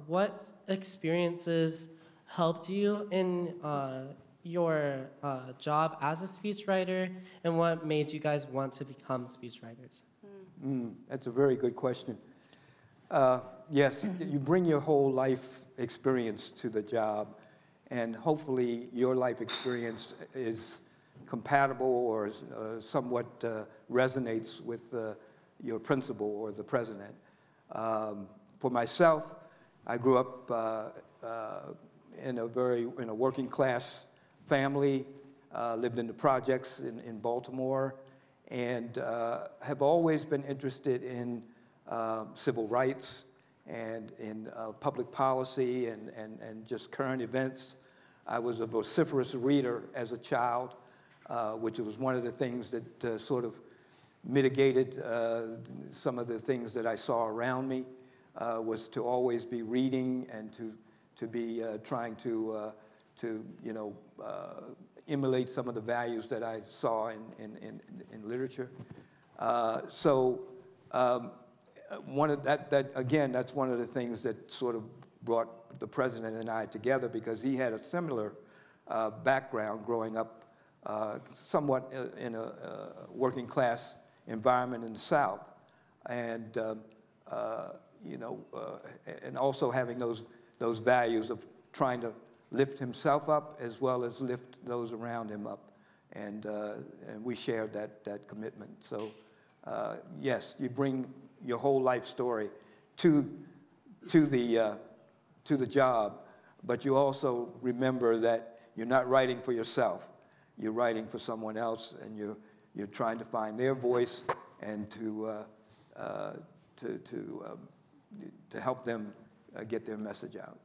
what experiences helped you in your job as a speechwriter, and what made you guys want to become speechwriters? That's a very good question. Yes, you bring your whole life experience to the job, and hopefully your life experience is compatible or somewhat resonates with your principal or the president. For myself, I grew up in a working class family, lived in the projects in Baltimore, and have always been interested in civil rights and in public policy and just current events. I was a vociferous reader as a child, which was one of the things that sort of mitigated some of the things that I saw around me, was to always be reading and to be trying to emulate some of the values that I saw in literature. That's one of the things that sort of brought the president and I together, because he had a similar background growing up somewhat in a working class environment in the South, and and also having those values of trying to lift himself up as well as lift those around him up, and we shared that commitment. So yes, you bring your whole life story to the job, but you also remember that you're not writing for yourself. You're writing for someone else, and you're trying to find their voice and to help them get their message out.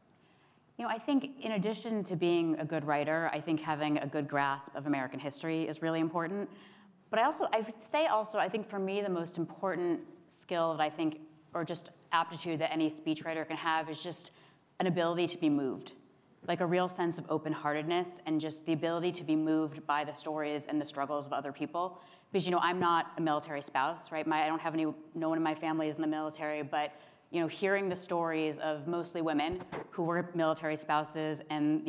You know, I think in addition to being a good writer, I think having a good grasp of American history is really important. But I would say I think for me the most important skill that I think, or just aptitude that any speechwriter can have, is just an ability to be moved. Like a real sense of open-heartedness and just the ability to be moved by the stories and the struggles of other people. Because, I'm not a military spouse, right? I don't have no one in my family is in the military, but, hearing the stories of mostly women who were military spouses and,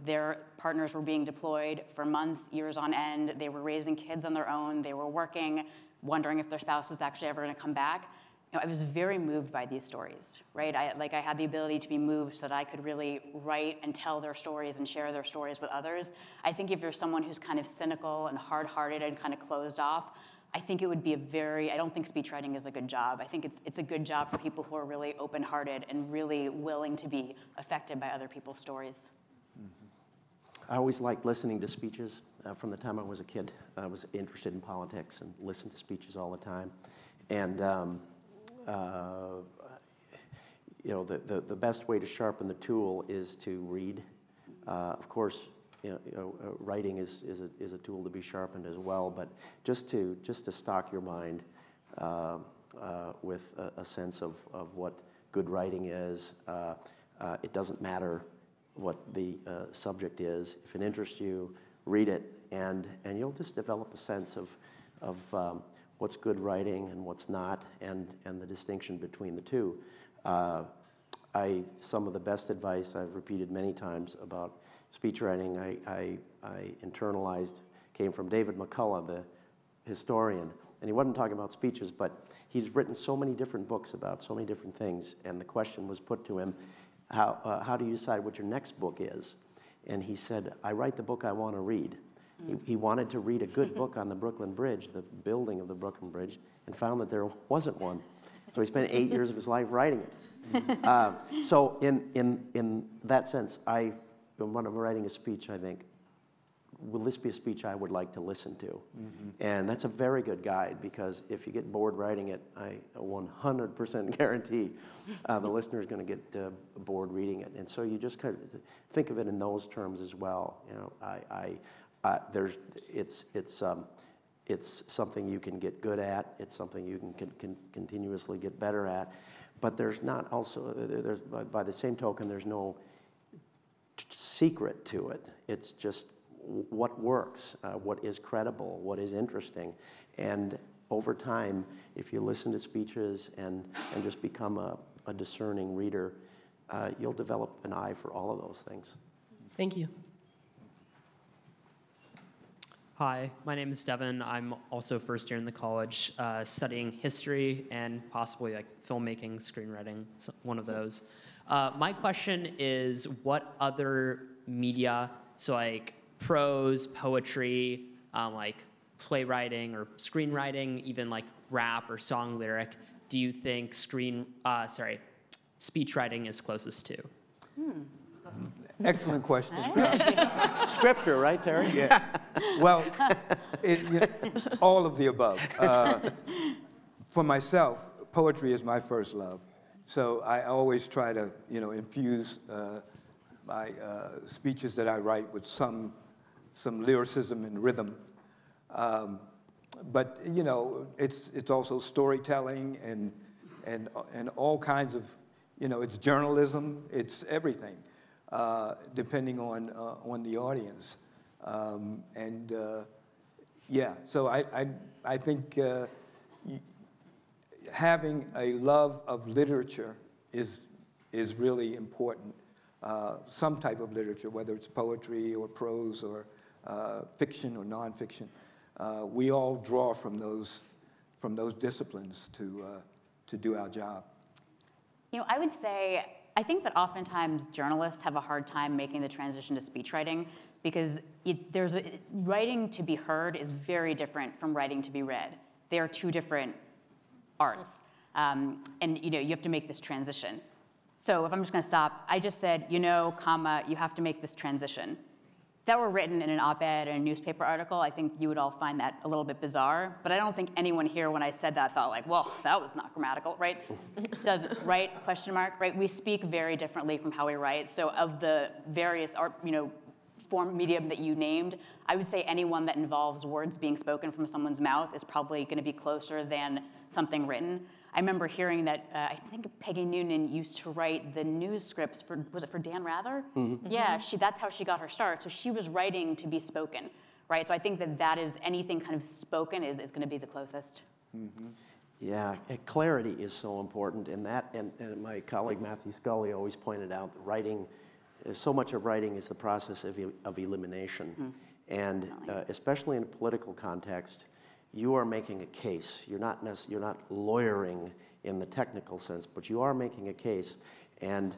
their partners were being deployed for months, years on end. They were raising kids on their own. They were working, wondering if their spouse was actually ever going to come back. I was very moved by these stories, right? I had the ability to be moved so that I could really write and tell their stories and share their stories with others. I think if you're someone who's kind of cynical and hard-hearted and kind of closed off, I think it would be I don't think speechwriting is a good job. I think it's a good job for people who are really open-hearted and really willing to be affected by other people's stories. I always liked listening to speeches. From the time I was a kid, I was interested in politics and listened to speeches all the time. And the best way to sharpen the tool is to read. Of course, writing is a tool to be sharpened as well. But just to stock your mind with a sense of what good writing is. It doesn't matter what the subject is. If it interests you, read it, and you'll just develop a sense of what's good writing and what's not, and the distinction between the two. Some of the best advice I've repeated many times about speech writing, I internalized, came from David McCullough, the historian. And he wasn't talking about speeches, but he's written so many different books about so many different things. And the question was put to him, how do you decide what your next book is? And he said, I write the book I want to read. He wanted to read a good book on the Brooklyn Bridge, the building of the Brooklyn Bridge, and found that there wasn't one. So he spent 8 years of his life writing it. So in that sense, when I'm writing a speech, I think, will this be a speech I would like to listen to? And that's a very good guide, because if you get bored writing it, I 100% guarantee the listener is going to get bored reading it. And so you just kind of think of it in those terms as well. You know, it's something you can get good at. It's something you can continuously get better at. But there's not also, by the same token, there's no secret to it. It's just what works, what is credible, what is interesting. And over time, if you listen to speeches and just become a discerning reader, you'll develop an eye for all of those things. Thank you. Hi, my name is Devin. I'm also first year in the college, studying history and possibly like filmmaking, screenwriting, one of those. My question is, what other media, so like prose, poetry, like playwriting or screenwriting, even like rap or song lyric, do you think speechwriting is closest to? Excellent question. Scripture, right, Terry? Yeah. Well, all of the above. For myself, poetry is my first love. So I always try to, infuse my speeches that I write with some lyricism and rhythm. But it's also storytelling and all kinds of, it's journalism, it's everything, depending on the audience. So I think having a love of literature is really important. Some type of literature, whether it's poetry or prose or fiction or nonfiction, we all draw from those disciplines to do our job. I would say, I think that oftentimes journalists have a hard time making the transition to speechwriting, because writing to be heard is very different from writing to be read. They are two different arts, and you have to make this transition. So if I'm just going to stop, I just said, you have to make this transition. If that were written in an op-ed or a newspaper article, I think you would all find that a little bit bizarre. But I don't think anyone here, when I said that, thought like, well, that was not grammatical, right? Right? Question mark, right? We speak very differently from how we write. So of the various art, form medium that you named, I would say anyone that involves words being spoken from someone's mouth is probably going to be closer than something written. I remember hearing that, I think Peggy Noonan used to write the news scripts was it for Dan Rather? Mm-hmm. Yeah, that's how she got her start. So she was writing to be spoken, right? So I think that is anything kind of spoken is going to be the closest. Mm-hmm. Yeah, clarity is so important, and my colleague Matthew Scully always pointed out that writing, so much of writing is the process of elimination. Mm-hmm. And especially in a political context, you are making a case. You're not lawyering in the technical sense, but you are making a case. And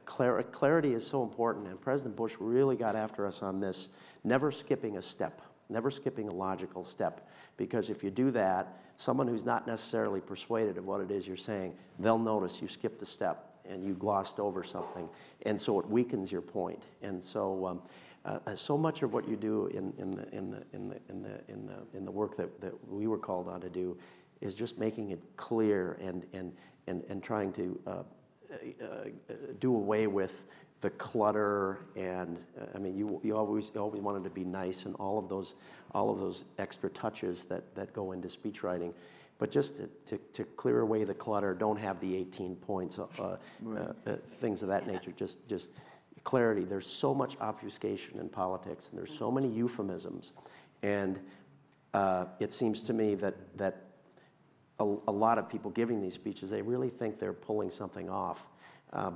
clarity is so important, and President Bush really got after us on this, never skipping a step, never skipping a logical step, because if you do that, someone who's not necessarily persuaded of what it is you're saying, they'll notice you skipped the step and you glossed over something, and so it weakens your point. And so so much of what you do in the work that we were called on to do is just making it clear and trying to do away with the clutter. And I mean, you always wanted to be nice, and all of those extra touches that go into speech writing. But just to clear away the clutter, don't have the 18 points, things of that nature. Just clarity. There's so much obfuscation in politics, and there's so many euphemisms, and it seems to me that a lot of people giving these speeches, they really think they're pulling something off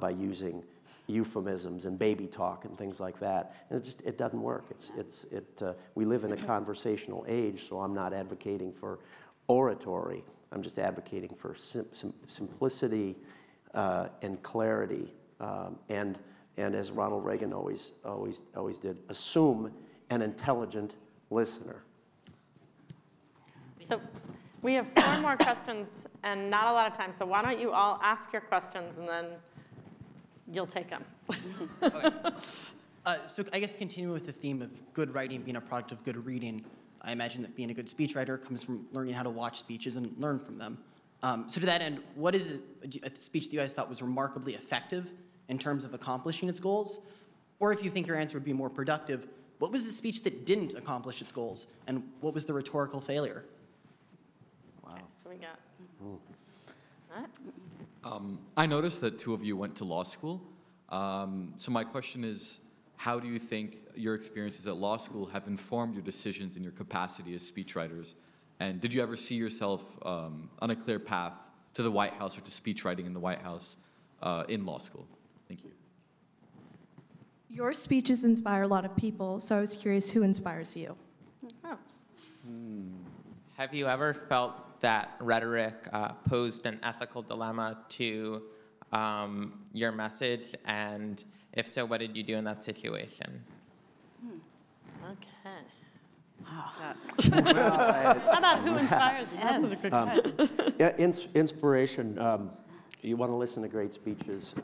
by using euphemisms and baby talk and things like that, and it doesn't work. We live in a conversational age, so I'm not advocating for oratory. I'm just advocating for simplicity and clarity, and as Ronald Reagan always did, assume an intelligent listener. So we have 4 more questions and not a lot of time. So why don't you all ask your questions and then you'll take them. Okay. So I guess continuing with the theme of good writing being a product of good reading, I imagine that being a good speechwriter comes from learning how to watch speeches and learn from them. So to that end, what is a speech that you guys thought was remarkably effective in terms of accomplishing its goals? Or if you think your answer would be more productive, what was the speech that didn't accomplish its goals? And what was the rhetorical failure? Wow. Okay, so we got... I noticed that two of you went to law school. So my question is, how do you think your experiences at law school have informed your decisions in your capacity as speechwriters? And did you ever see yourself on a clear path to the White House or to speechwriting in the White House in law school? Thank you. Your speeches inspire a lot of people, so I was curious who inspires you? Oh. Have you ever felt that rhetoric posed an ethical dilemma to your message? And if so, what did you do in that situation? Okay. Wow. How about who inspires you? That's a good question. Yeah, inspiration. You want to listen to great speeches.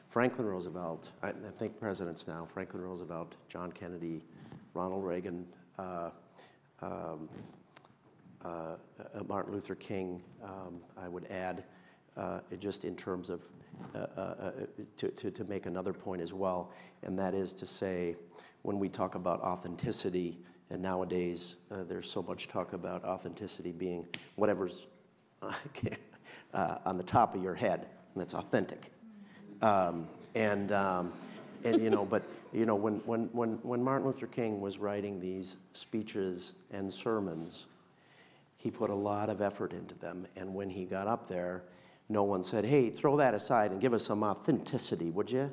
Franklin Roosevelt, I think presidents now, Franklin Roosevelt, John Kennedy, Ronald Reagan, Martin Luther King, I would add, just in terms of, to make another point as well, and that is to say, when we talk about authenticity, and nowadays there's so much talk about authenticity being whatever's on the top of your head, and that's authentic. And you know, but you know, when Martin Luther King was writing these speeches and sermons, he put a lot of effort into them, and when he got up there, no one said, "Hey, throw that aside and give us some authenticity, would you?"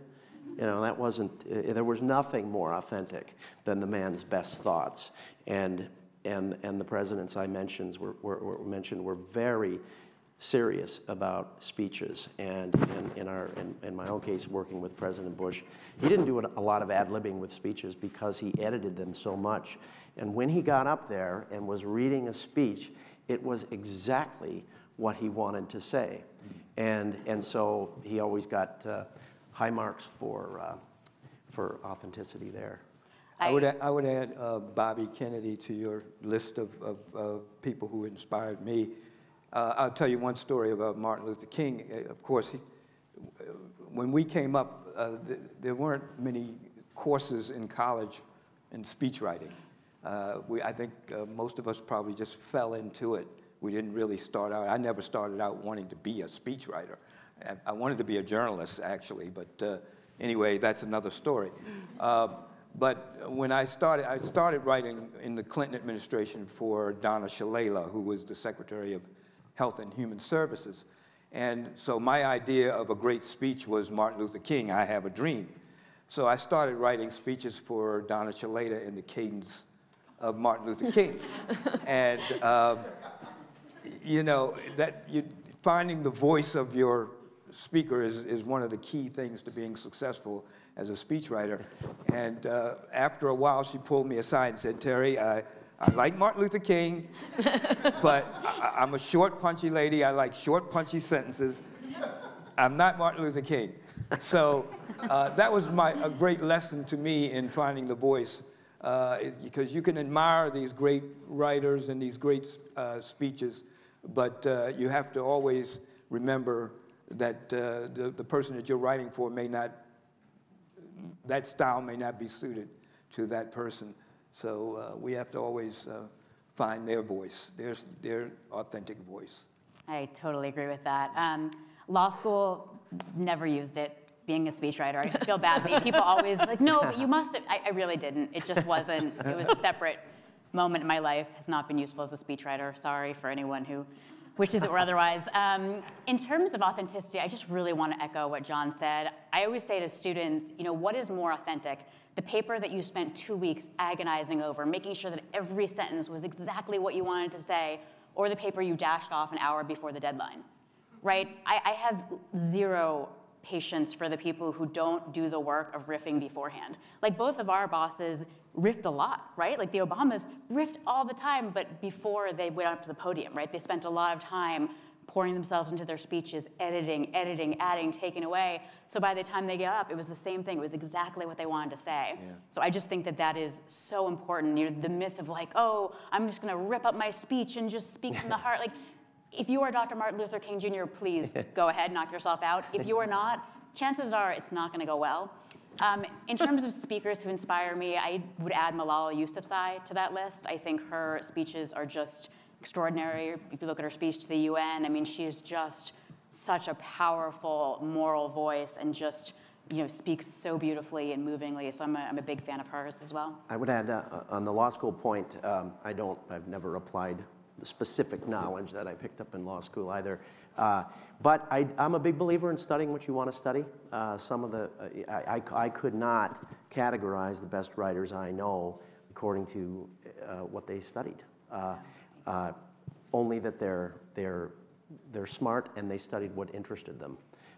You know, that wasn't. There was nothing more authentic than the man's best thoughts, and the presidents I mentioned were very serious about speeches, and in my own case, working with President Bush, he didn't do a lot of ad-libbing with speeches because he edited them so much. And when he got up there and was reading a speech, it was exactly what he wanted to say, and so he always got high marks for authenticity there. I would add Bobby Kennedy to your list of people who inspired me. I'll tell you one story about Martin Luther King. Of course, when we came up, there weren't many courses in college in speech writing. I think most of us probably just fell into it. We didn't really start out. I never started out wanting to be a speechwriter. I wanted to be a journalist, actually, but anyway, that's another story. But when I started writing in the Clinton administration for Donna Shalala, who was the Secretary of Health and Human Services. And so my idea of a great speech was Martin Luther King, I Have a Dream. So I started writing speeches for Donna Shalala in the cadence of Martin Luther King. And, you know, finding the voice of your speaker is one of the key things to being successful as a speechwriter. And after a while, she pulled me aside and said, "Terry, I like Martin Luther King, but I'm a short, punchy lady. I like short, punchy sentences. I'm not Martin Luther King." So that was a great lesson to me in finding the voice, because you can admire these great writers and these great speeches, but you have to always remember that the person that you're writing for that style may not be suited to that person. So we have to always find their voice, their authentic voice. I totally agree with that. Law school, never used it. Being a speechwriter, I feel badly. People always like, "No, but you must have." I really didn't. It just wasn't. It was a separate moment in my life. Has not been useful as a speechwriter. Sorry for anyone who wishes it were otherwise. In terms of authenticity, I just really want to echo what John said. I always say to students, you know, what is more authentic? The paper that you spent 2 weeks agonizing over, making sure that every sentence was exactly what you wanted to say, or the paper you dashed off an hour before the deadline, right? I have zero patience for the people who don't do the work of riffing beforehand. Like, both of our bosses riffed a lot, right? Like, the Obamas riffed all the time, but before they went up to the podium, right? They spent a lot of time pouring themselves into their speeches, editing, adding, taking away. So by the time they get up, it was the same thing. It was exactly what they wanted to say. Yeah. So I just think that that is so important. You know, the myth of like, oh, I'm just going to rip up my speech and just speak from the heart. Like, if you are Dr. Martin Luther King Jr., please go ahead, knock yourself out. If you are not, chances are it's not going to go well. In terms of speakers who inspire me, I would add Malala Yousafzai to that list. I think her speeches are just extraordinary. If you look at her speech to the UN, I mean, she is just such a powerful moral voice and just, you know, speaks so beautifully and movingly. So I'm a big fan of hers as well. I would add on the law school point, I've never applied the specific knowledge that I picked up in law school either. But I'm a big believer in studying what you want to study. I could not categorize the best writers I know according to what they studied. Only that they're smart and they studied what interested them.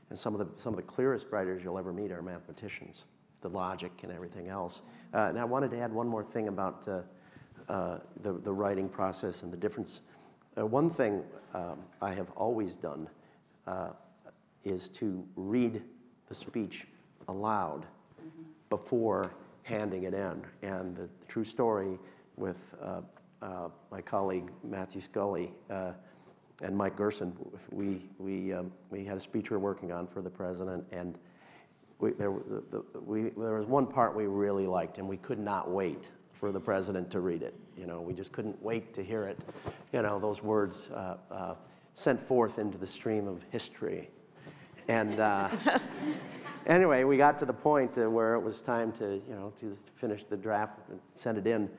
And some of the clearest writers you'll ever meet are mathematicians, the logic and everything else. And I wanted to add one more thing about the writing process and the difference. One thing I have always done is to read the speech aloud before handing it in. And the true story with my colleague Matthew Scully and Mike Gerson, we had a speech we were working on for the president, and there was one part we really liked, and we could not wait for the president to read it. You know, we just couldn't wait to hear it. You know, those words sent forth into the stream of history. And anyway, we got to the point where it was time to finish the draft and send it in.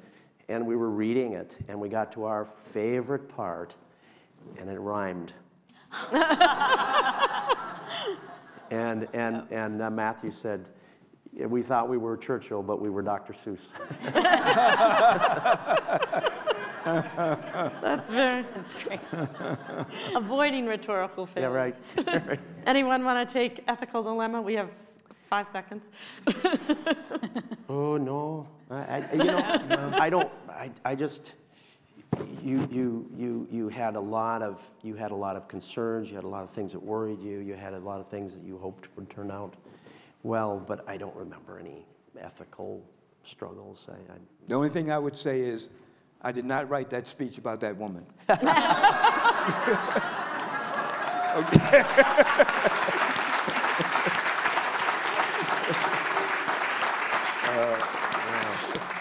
And we were reading it, and we got to our favorite part, and it rhymed. and Matthew said, we thought we were Churchill, but we were Dr. Seuss. That's great. Avoiding rhetorical failure. Yeah, right. Anyone want to take ethical dilemma? We have 5 seconds. Oh no, You had a lot of concerns. You had a lot of things that worried you. You had a lot of things that you hoped would turn out well, but I don't remember any ethical struggles. The only thing I would say is, I did not write that speech about that woman.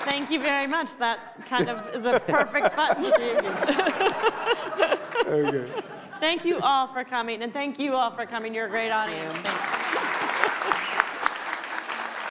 Thank you very much. That kind of is a perfect button. Okay. Thank you all for coming, and thank you all for coming. You're a great audience. Thanks.